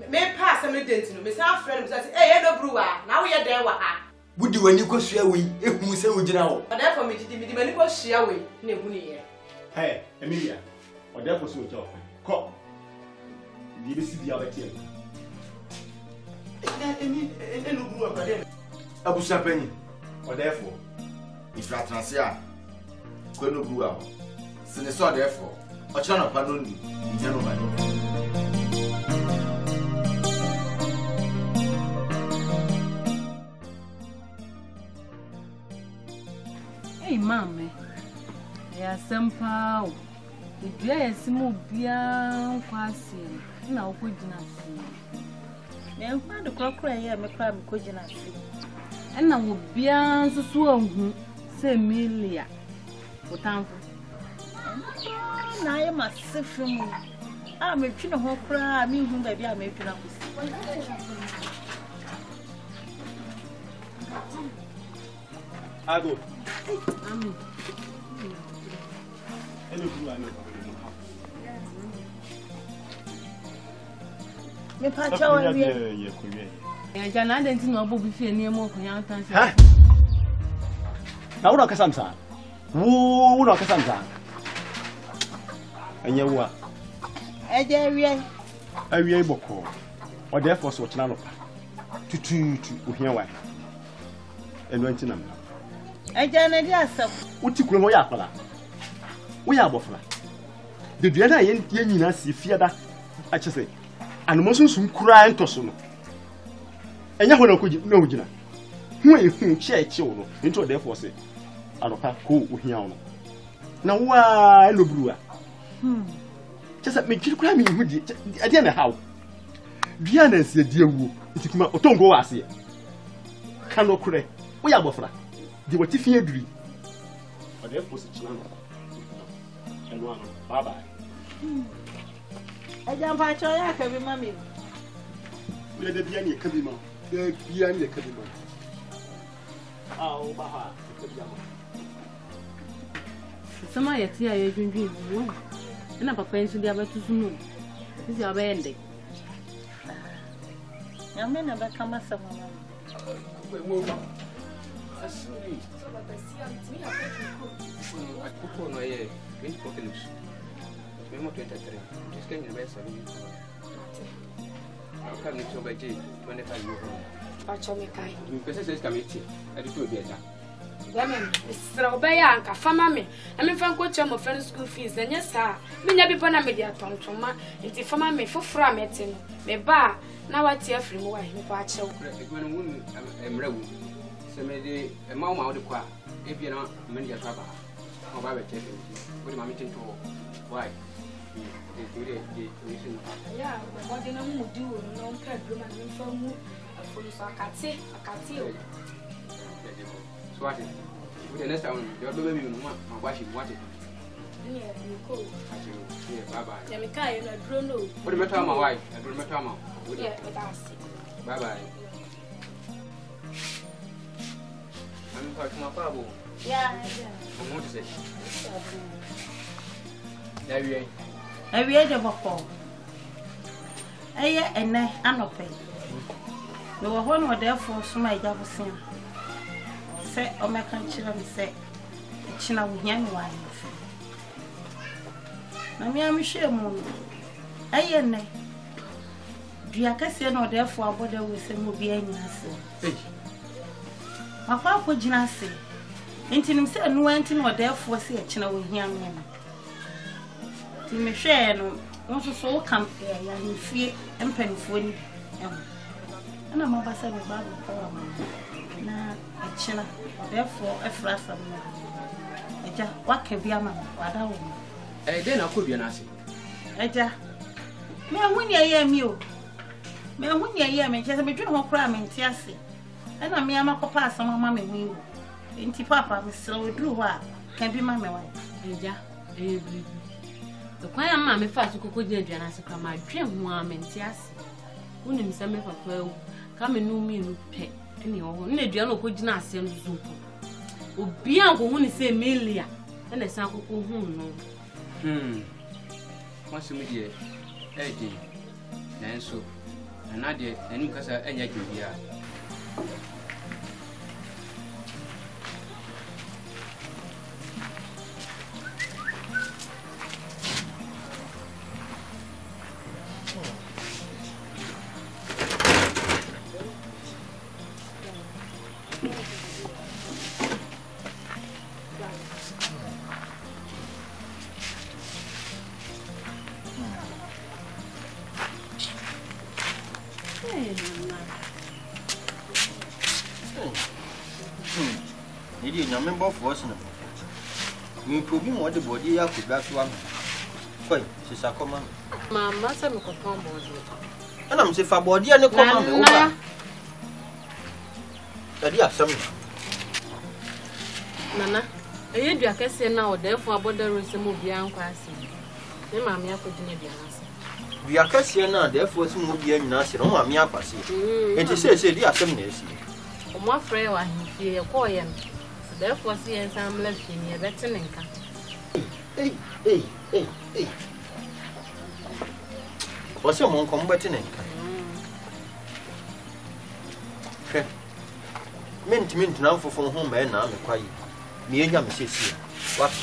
may pass a minute to Miss our friend says, eh, no brewer, now we are there. Would you when you go share we if we say we know? But therefore, me to the medical share we, Nebuni. Hey, Emilia, or therefore, so job. Cop. Did you see the other team? Abusia Penny, Or therefore, if you are transia, Kono Bua, Senator, therefore, or Channel Pardon, in general. Hey, Mammy, I am some power. The day is more beyond passing. Now, would you not see? Then, find the crockery here, my crab, could you not see? And I will be on the swamp, say Emilia. For time. Now I must sit from you. I'm a chin of her cry, I mean, whom baby I made to know. I go. Amen. Me pacha wa wie. Ya jana denti no obo bi fie ni emo ko yan tan se. Ha. Na wo ka samsa. Wo no ka samsa. Anya wo a. Eje wie. Awie iboko. O therefore so china no pa. Tutu ohia wa. Eno antinam. Eje na di asem. Uti kuro mo ya akpala. Wo ya abofra. De dua na ye nyina si fiada a chese. Anomo sunsun kura entoso no. Enya ho na ko na ogina. Hu ehu cheche wo no. Nto therefore say anopa ko ohia wo no. Na wo a elobruwa. Chese me twiri kura me hu di. Ade na hawo. Dua na nsi adi ewu. Itikuma otongo wa ase. Kano kure. Wo ya abofra. Di wati fie duri. O therefore say china no. Eno ano. Bye bye. Eje pacha ya ka bi mami. We da biya ne kabi ma. Da biya ne kabi ma. Aw ba ha. Kabi ma. Sama ya ti aye dwundwun wo. Na papa nso dia betusu no. Isi abende. Ya me na ba kama sama mama. Asuri. So papa si am ti na ko no ye 24 kilos. Mesmo 23. Diz que não vai saber. Eu quero que sobre ti, quando é faz isso. Pacho me cai. Não precisa ser camite. É de tudo já. Dame, sra obeya anka fama me. Na me fan ko tia mo friend school fees enya sa. Me nya bi bona me dia tontoma. Nti fama me foforo amete no. Me ba na wati afiri mo wa me pa achew. E ko no wonu emra wu. Se me de e ma wo de kwa. E bi na me dia to aba. Mo ba be check. Wo de ma me tinto. Why? Yeah, but then I'm do no problem and from for akati. So what? The next time you do baby no ma wash it what it. Yeah, you go. Yeah, bye bye. Yeah, me kai na drone no. What the matter my wife? I don't matter my. Yeah, but that's it. Bye bye. I'm going to my father. Yeah. I'm going to say. Yeah, we Ewie de boko. Eye ene anope. Me wo ho no therefore so my jabusia. Se o me kan chira me se china wo hia me wa afi na me am hwe mu aye ne dua kase na odefo aboda wo se mo bia nyina se makwa ko gina se ntinim se no anti na odefo se e china wo hia me ti me hwe no won so kam ya ni fie empanifo ni ana mabasa me ba ko na china therefore efrasa me eja waka bia ma wada wo dey na ko bia na ase eja me ahuni aye mi o me ahuni aye me je se me dwe ho kra me nti ase ana me amakopa asama ma me hu o nti papa me se oduru ho a kan bi ma me wa eja bi to kwa ma me fa so kokko je aduana ase kwa ma dwe ho a me nti ase unim se me papa o ka me no mi no pe eni ho na aduana ko gina ase no zupo obi an ko hu ni se Emilia na san kokko hu no Once me die edi na enso na de enu kasa enya dwobia Member of us, we probably more the body. I could grab one. Quite, she's a common. Mamma, some of body. And I'm safe for body and a common. That some Nana, I hear you can say now, therefore, about the resume of young person. Then, Mammy, I could do it. We are Cassia now, therefore, some will be a nurse, and Mammy, I pass it. And she says, they are some days. More frail, I hear a poem. Therefore, see, and some left in your veteran. Hey. What's your mom combating? Mint now for from home and I'm quiet. Me and Yam says here. What?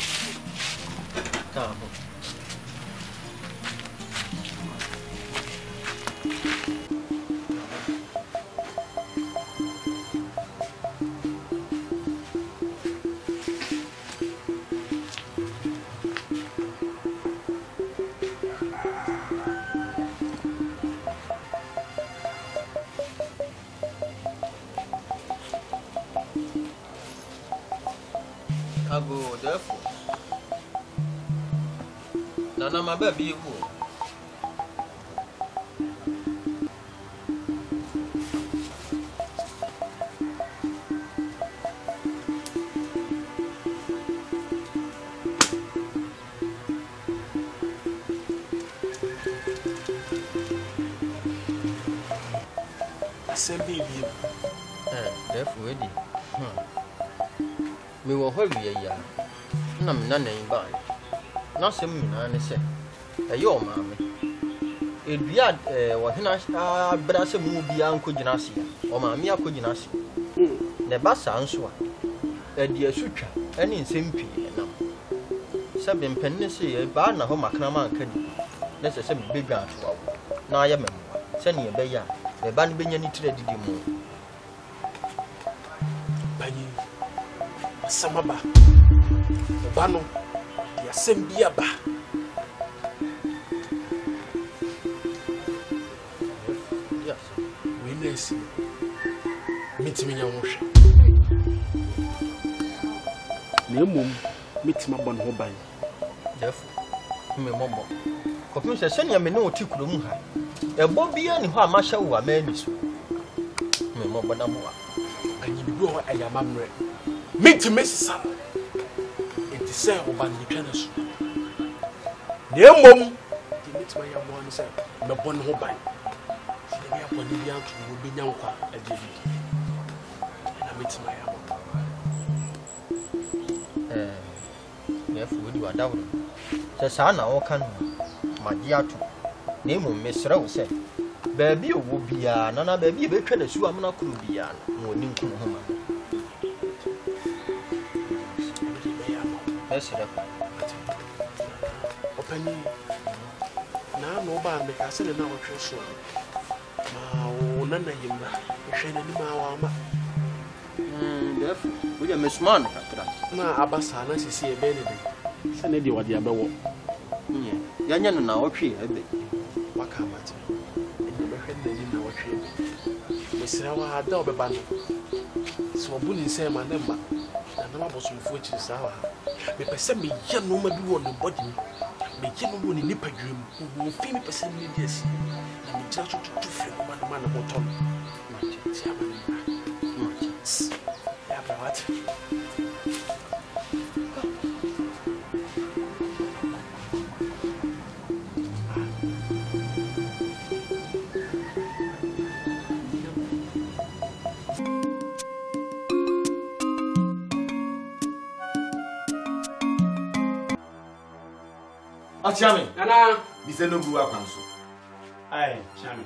Ago, therefore, Nana, my baby, therefore, ready. Me will hold me a year. None by. Not some man, say. A your mammy. It be at what Hina Brass move be Uncle Janasia, or Mamma Kujinasi. The bass answer. A dear suture, and in Simpi. Seven pennies a barn, a home, a craman can. That's a same big gun to our. Now I am sending a bayer, a band being any trade more. Samaba Obano ya sembia ba yes we nesi mitimi nya wo hwe na mum mitima bon ho ban jeff me mombo kopim se senia me ne oti kurom ha ebo bia ni ho amahya wo amani so me mombo na mo anyi bi ho ayamamre Minti Mesa, it is said about the Kenesu. Near mom, the next way I want to say, the one who by. She may have one young will be young at the and I meet my therefore, you are down. The son or can my dear to name of Miss Rose said, Baby will be a nana baby, but can assume I'm not could be a morning home. Yes, sir. Opani. Na no ba me ka se na wotwe so. Ma wo na na yimra. Hwe na ni ma wa ma. Def. We dey misman katra. Na abasa na sisi e be ne de. Se ne de wode abewo. Ya nya no na wotwe ebe. Waka mate. E be hwe na ni na wotwe. Mesira wa ada obeba no. So bu ni se ma ne ma. Na ma boso mfu akiri sa wa. Me pese me ye no ma bi wo no body ni. Me ye no wo ni nipa dwem. Wo fi me pese me di asi. Na me tira tutu firi ko ma na mo ton. Ma ti ama ni. Yeah, but what? Chami. Nana. Bise no buwa kwanso. Ai, Chami.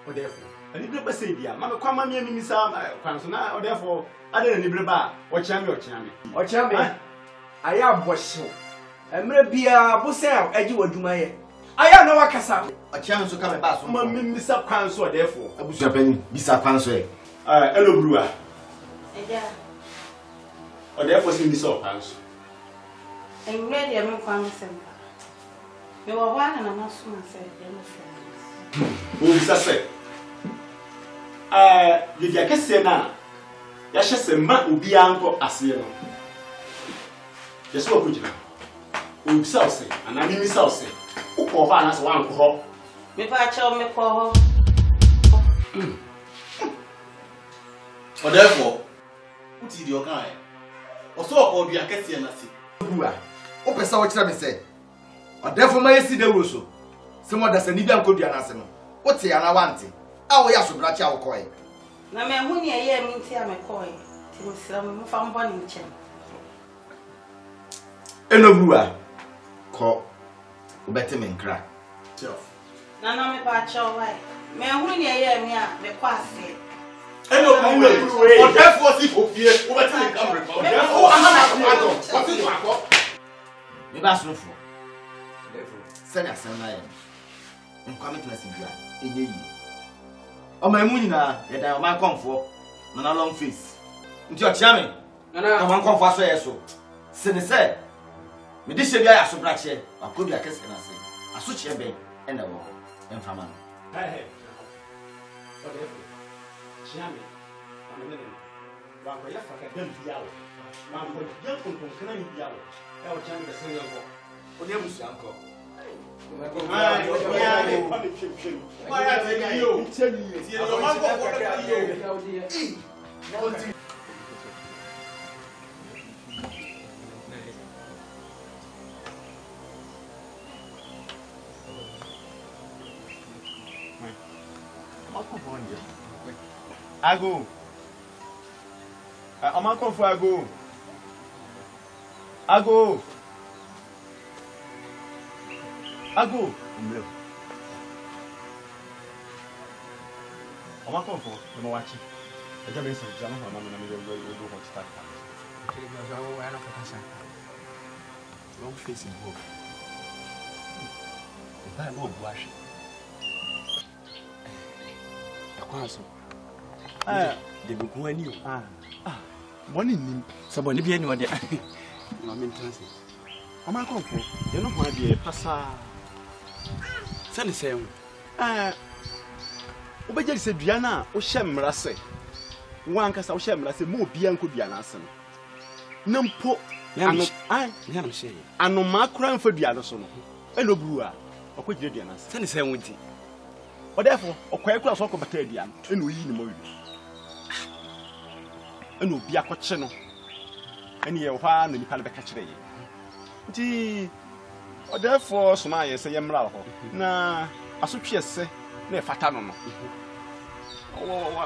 O therefore. Ani bre ba sei bia. Ma me kwa ma me animi sa kwanso na o therefore ade ni bre ba o Chami. O Chami. Aya bohye. Emre bia bo se agi wadwuma ye. Aya na wakasa. O Chami so ka me ba so. Ma me misa kwanso o therefore. Abusu pani bisa kwanso e. Elo bruwa. Eja. O therefore si misa kwanso. Emre dia me kwa msemba. Me wa wana na maso na se dia me fe. O bisa se. Ye dia kese na ya hyese ma obi anko ase no. Ye so ko gina. O bisa o se, ana mi misa o se. O ko fa na se wan ko ho. Me pa cha me ko ho. O therefore, uti di okan e. O so ko bia kese na se. Buwa. O pesa wo kira me se. O therefore ma yesi de wo so. Se mo da se ni bia nko dua na se no. O te ya na wante. A wo ya so bra cha wo ko e. Na me hu ni eye mi ntia me ko e. Ti mo sira mo fa mbo ni nche. Eno buwa. Ko obete me nkra. Na me pa cha wa e. Me hu ni eye mi a me ko ase. Eno buwe. O therefore si ko fie. Obete me nkra. O therefore amana ko. What is your ko? Me ba so fo. Therefore, send asem na ye. Nkwa me tena sibia. Enye yi. O ma emu nyina ye dan o ma konfo. Na long face. Nti o tia me. Na ma konfo aso ye so. Sene se. Me di se bia ya so brache. Akobi akese na se. Aso che ben ena wo. Emfama no. Hey. O therefore. Chami. Ana me no. Ba ko ya fa ka dem bia wo. Ma ko ya kon kana ni bia wo. E o Chami be se yo wo. O ne musu anko. Ago. I'm not going for Ago. Ago. Ago. I'm not going for I'm watching. I don't listen to John. I'm going to go start. Long facing hope. The Bible blush. Akwaso. De be ko ani o. Boni nim. So boni bi ani o de. No me ntanse. Ama konfo. Ye no ho ade pasa. Sane sem. Obeje se dua na o hye mmra se. Wan kasa o hye mmra se mo bia nko dua na ase no. Na mpo anu nya na hye. Anu makura mfa dua no so no. Eno buru a okogire dua na ase. Sane sem wonti. O therefore okwaye kura so okobata dua no. Eno yi ni mo wi. Eno obi akɔkye no. Ene ye wo ha na nipa le beka kire ye. Nti o therefore soma ye se ye mmra ho. Na asotwe ese na efata no no.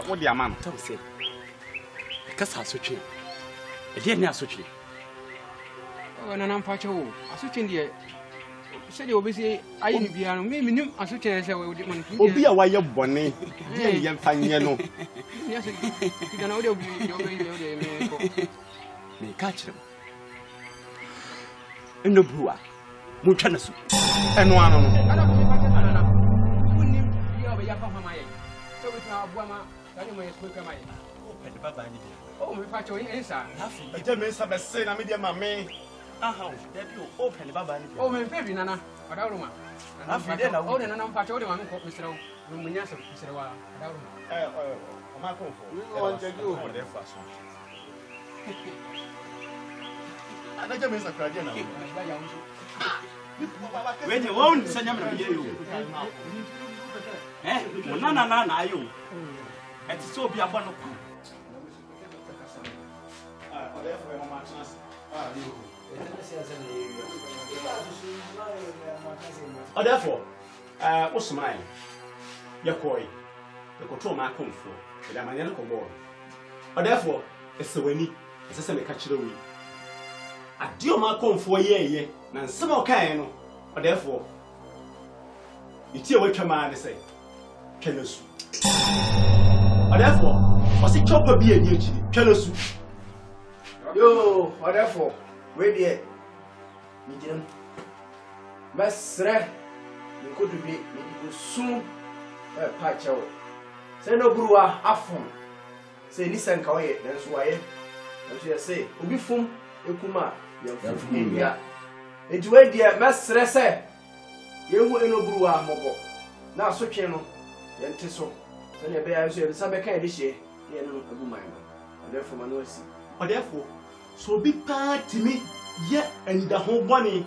Wo di ama no. Tom say. Kasa asotwe. E die ne asotwe. O na nampa cho. Asotwe die. Se de obesi ayi ni bia no. Me nim asotwe se wo di man. Obi a waye bone. Die ye mfa nye no. Ni ase. Ti na wo de obi me ko. Me catch them. In the brewer. Muchanasu. And one on. So we can have Buama, anyway, quick am I. Open the Baba. Oh, we patch your answer. I tell me some say, I mean, mammy. Aha, that you open the Baba. Oh, my baby, Nana. What I don't I'm then I'll order and I'm patching one called Mr. Munyas of Mr. Marco. We want to do for their fashion. I don't miss a cardinal. When you won't send them to you. Eh, Nana, you. And so be a one of you. Oh, therefore, what's mine? Your coy, the control my comfort, but I'm an uncle boy. Oh, therefore, it's the winnie, it's a semi catch the wing. I do my comfort, ye, and some more kind, or therefore, you tell what your man say, can you? Or therefore, was it chopper be a new can you? Yo, or therefore, wait here. Medium. Mesre, you could be medical soon. A patch out. Say no brewer, affum. Say listen, Kawaii, that's why. As you say, Ubifum, Ukuma, you're it's where dear Mesre say. You will no brewer, Mobo. Now, so channel, then Tisso. Then you bear the Sabaka this year, you know, a woman. And therefore, my nose. Or therefore, so be part to me. Yeah, and the whole money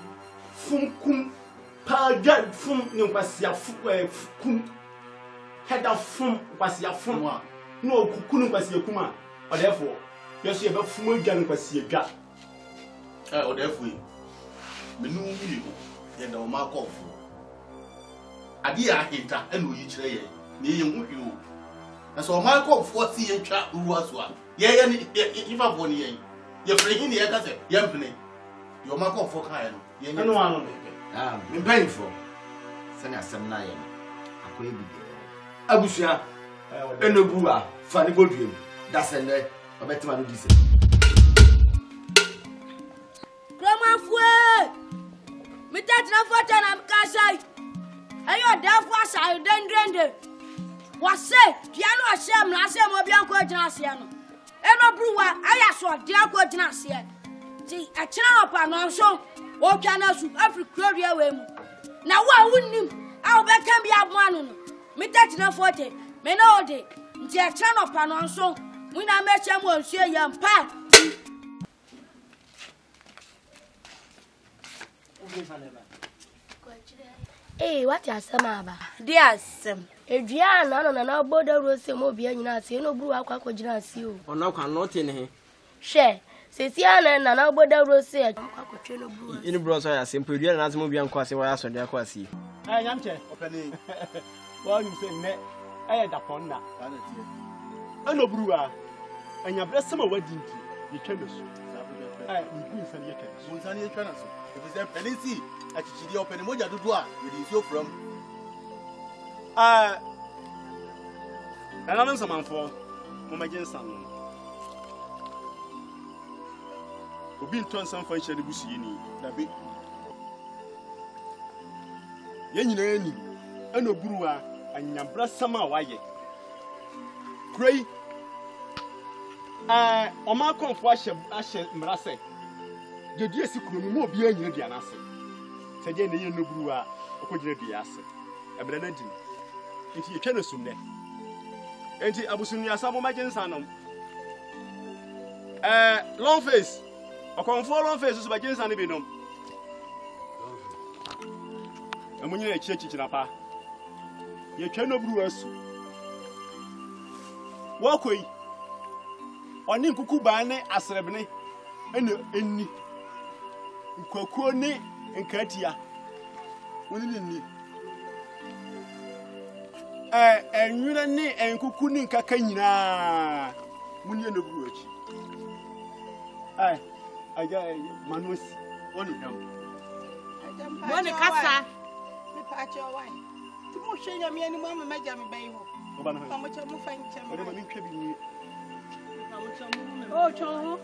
from cum pagan from no was your cum head of from was your from no cuckoo was your kuma, or therefore, yes, you have a full gun was your gut. Or therefore, Menu, and the mark of a dear hater, and we each day, near you. And so, Marco 40 and chat who was one. Yeah, if I'm one year, you're bringing the other, young your mark of for kind. You know, I'm painful. Send us some lion. I could be Abusia, and no bua, funny good dream. That's a net, a better man. Grandma Fue! Me touch na foto na mkasai. Ayo dafu asa dendrende. Wase, piano asem na asem obi anko agina ase no. Eno bruwa aya so de anko agina ase. Ti a china opa no so o twa na su Africa ria we mu. Na wa wunnim a obeka bia boano no. Me touch na foto, me na ode. Nti a china opa no so, mu na meche mu onsu yam pa. Hey, what you say, Mama? Dear Sam, if you are not on an border road, some more being us, you know, Blue Aqua Genasi. Or no, cannot in here. Share, says Yana and an border road said, in Bros, I simply didn't ask me beyond Quasi, where I saw their Quasi. I am opening. Well, you say, Net, I had upon that. I know brewer, and your breast summer wedding, you can do. I will be if it's a penalty, I should be open Moja to do with you from. And I'm some for my son. We've been turned some for each other. That be Yenny, and no brewer, and your breast summer why. Gray. On my comfort, I shall Mrase. The dear secret more beyond your Diana. Say, you no brewer, or could you be asked? A branded into your channel soon. And I was soon your summer magazine son. Long face, or come for long faces by James and Ibinum. And when you're a church in a pa, you cannot brewers. Walk away. On Ninkukubane as Rebne and any. Kokone and Katia. Willing and you and Kukunin Kakana. Munyan of Ruch. I got Manus on him. Monica, the patch your wine. To more shame me any moment, my jammy bay. How much am I finding? Oh, Joe,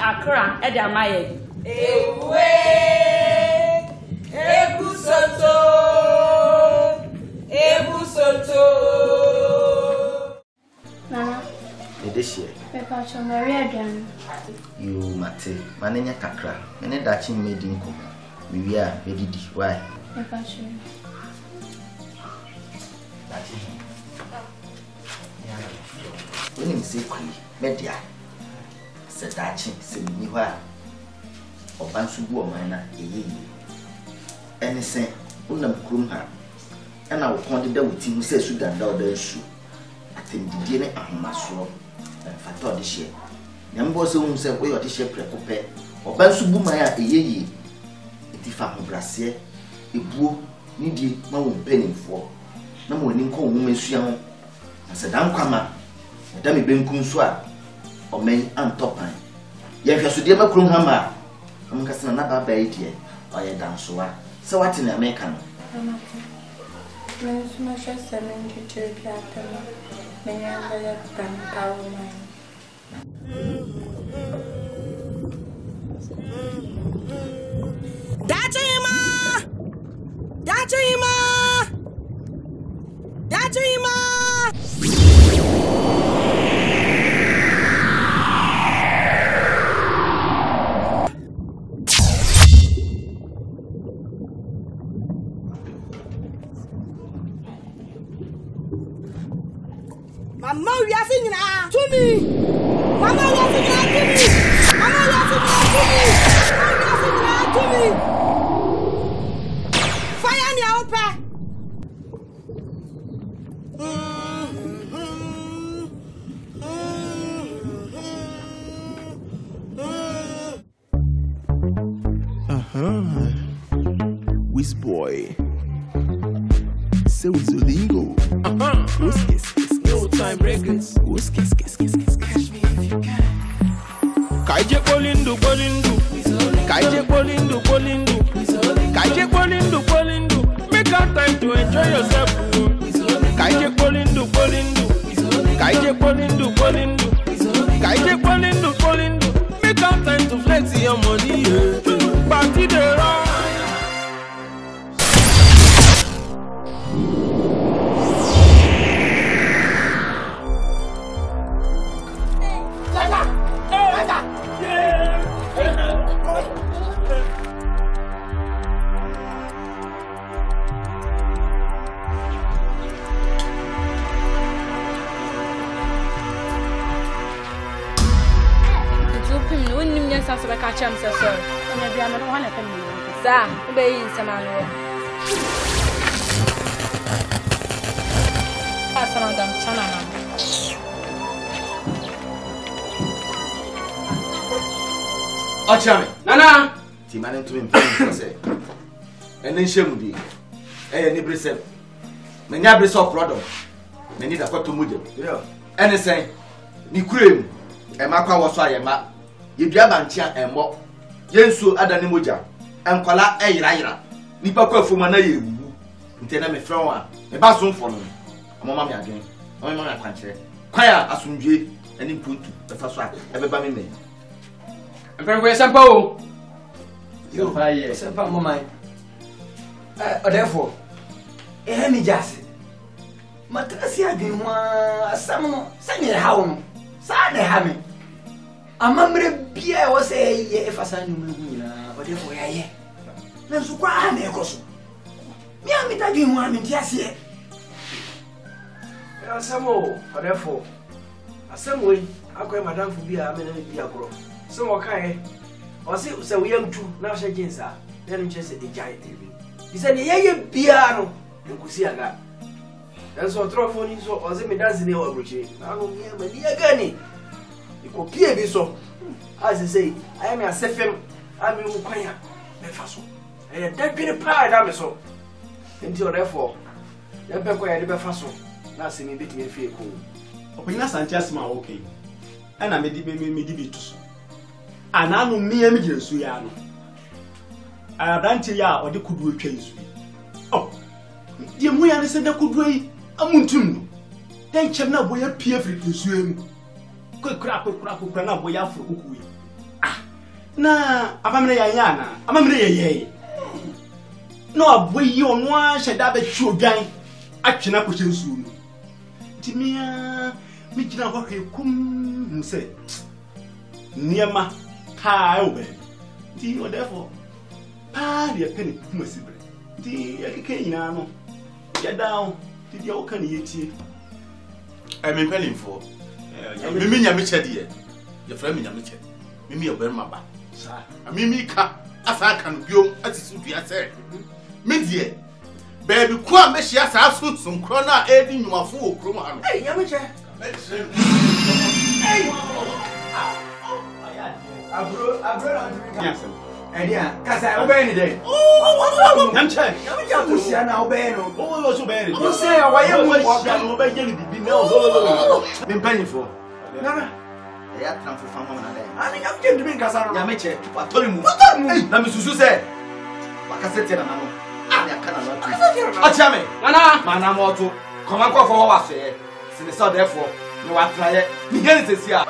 Accra, Edamaye. Nana. This year. Pepper, Maria again. You mate, mananya kakra. Mene dachi made inko. We are ready. Why? Pepper. When you say media. Setachi semini hwa obansubu omana eyeyi enese unam krum ha ana wo konde da wuti mu se Sudan da oda su atendidie ne ahomaso fato de hye nyambo se hum se wo yode hye prekope obansubu man a eyeyi etifa ho brase ebuo nidie ma wo mpanimfo na mo ni nko wo mesua ho sedan kwama da me benkum so a omen antopan ye hwe so de makrum hama amkasana na baba idie oye dansoa se wate na America no Mas uma chance de ter piada, minha velha cantar uma. Mama we are singing to me. Mama we are singing to me. Mama we are singing to me. Fire me out. Whiz boy. So is the lingo. No time breakers. Catch me if you can. Kaije Polindu. Kaije Polindu. Kaije Polindu. Make out time to enjoy yourself. Kaije Polindu. Kaije Polindu. Kaije Polindu. Make out time to flex your money. Party the rock. Ochame. Nana. Ti mane to me say. Enen shemu bi. Ni bresem. Me nya brese oprodom. Me ni da kwato muje. Yeah. Ene sen. Ni kurem. E makwa wo so ayema. Ye dua bantia emmo. Yensu adane moja. Enkola eyira. Nipa kwa fuma na ye wu. Nte na me frɛ won a. Me ba so mfo no. Amoma me adwen. Amoma me akankyere. Kwaya asundwe ani mpuntu. Befa so a ebeba me me. Mpɛnkɔ yɛsɛmpa o. Yɛsɛmpa mama. Ɔdɛfo. Mi jase. Matrasi adwen ho asɛm no sɛne ha wo no. Saa na ha me. Amamre bia wo sɛ yɛ efasa nnum no nyina. Ɔdɛfo yɛyɛ. Na nso kwa ha na ɛkɔso. Mi a mi tadwen ho a mi ntiase. Asɛm o, ɔdɛfo. Asɛm wo yi akɔ madam fu bia amena bia korɔ. So okay. O se we am tu na hye jinsa. Na no chese e jai TV. Bi se ne ye bia no nkusi aga. Dan so trofo ni so o se me dance ne o abrochi. Na no me ma ni aga ni. Iko pie bi so. As I say, I am a sefem ami wo kwanya me fa so. E da dwene pa da me so. Enti o therefore, ya be ko ya de be fa so. Na se me beti me fie ko. Opina Sanchez ma okay. Ana me di bi to so. Ananu miya mi jesu ya no abranti ya ode kudu atwa nsu oh die mu ya ne se da kudu yi amuntum no den chem na boya pie firi nsu emu kokura na boya afro kuku yi ah na abamre ya ya na amamre ye no aboyi ono a hyeda ba twi odwan atwena ko nsu no timia mi gina ho hwe kum se niema ha obe ti o therefore pa de penny kumasibre ti akeke nyina no ya down ti dia o kan yetie me penny for me nya me chede ye fra me nya me chede me ye ber maba sa me ka asa kan biom atisi dua se me die baby ko a me hia sa sunsun kro na edi nwafo okrom ano nya me che Abro yes Edia kasa obey ni dey Namche ya kusia na obey no o so obey you say why you obey je ni bibi na o me mpanifo nana ya tramfo fama na dey ani ya mje ndimi kasa no ya meche patori mu na misusu se wakasete na nano ani akana na tu acha me nana mana moto koma kwa fo wa so ye sine so therefore ni wa traye ni gani sesi a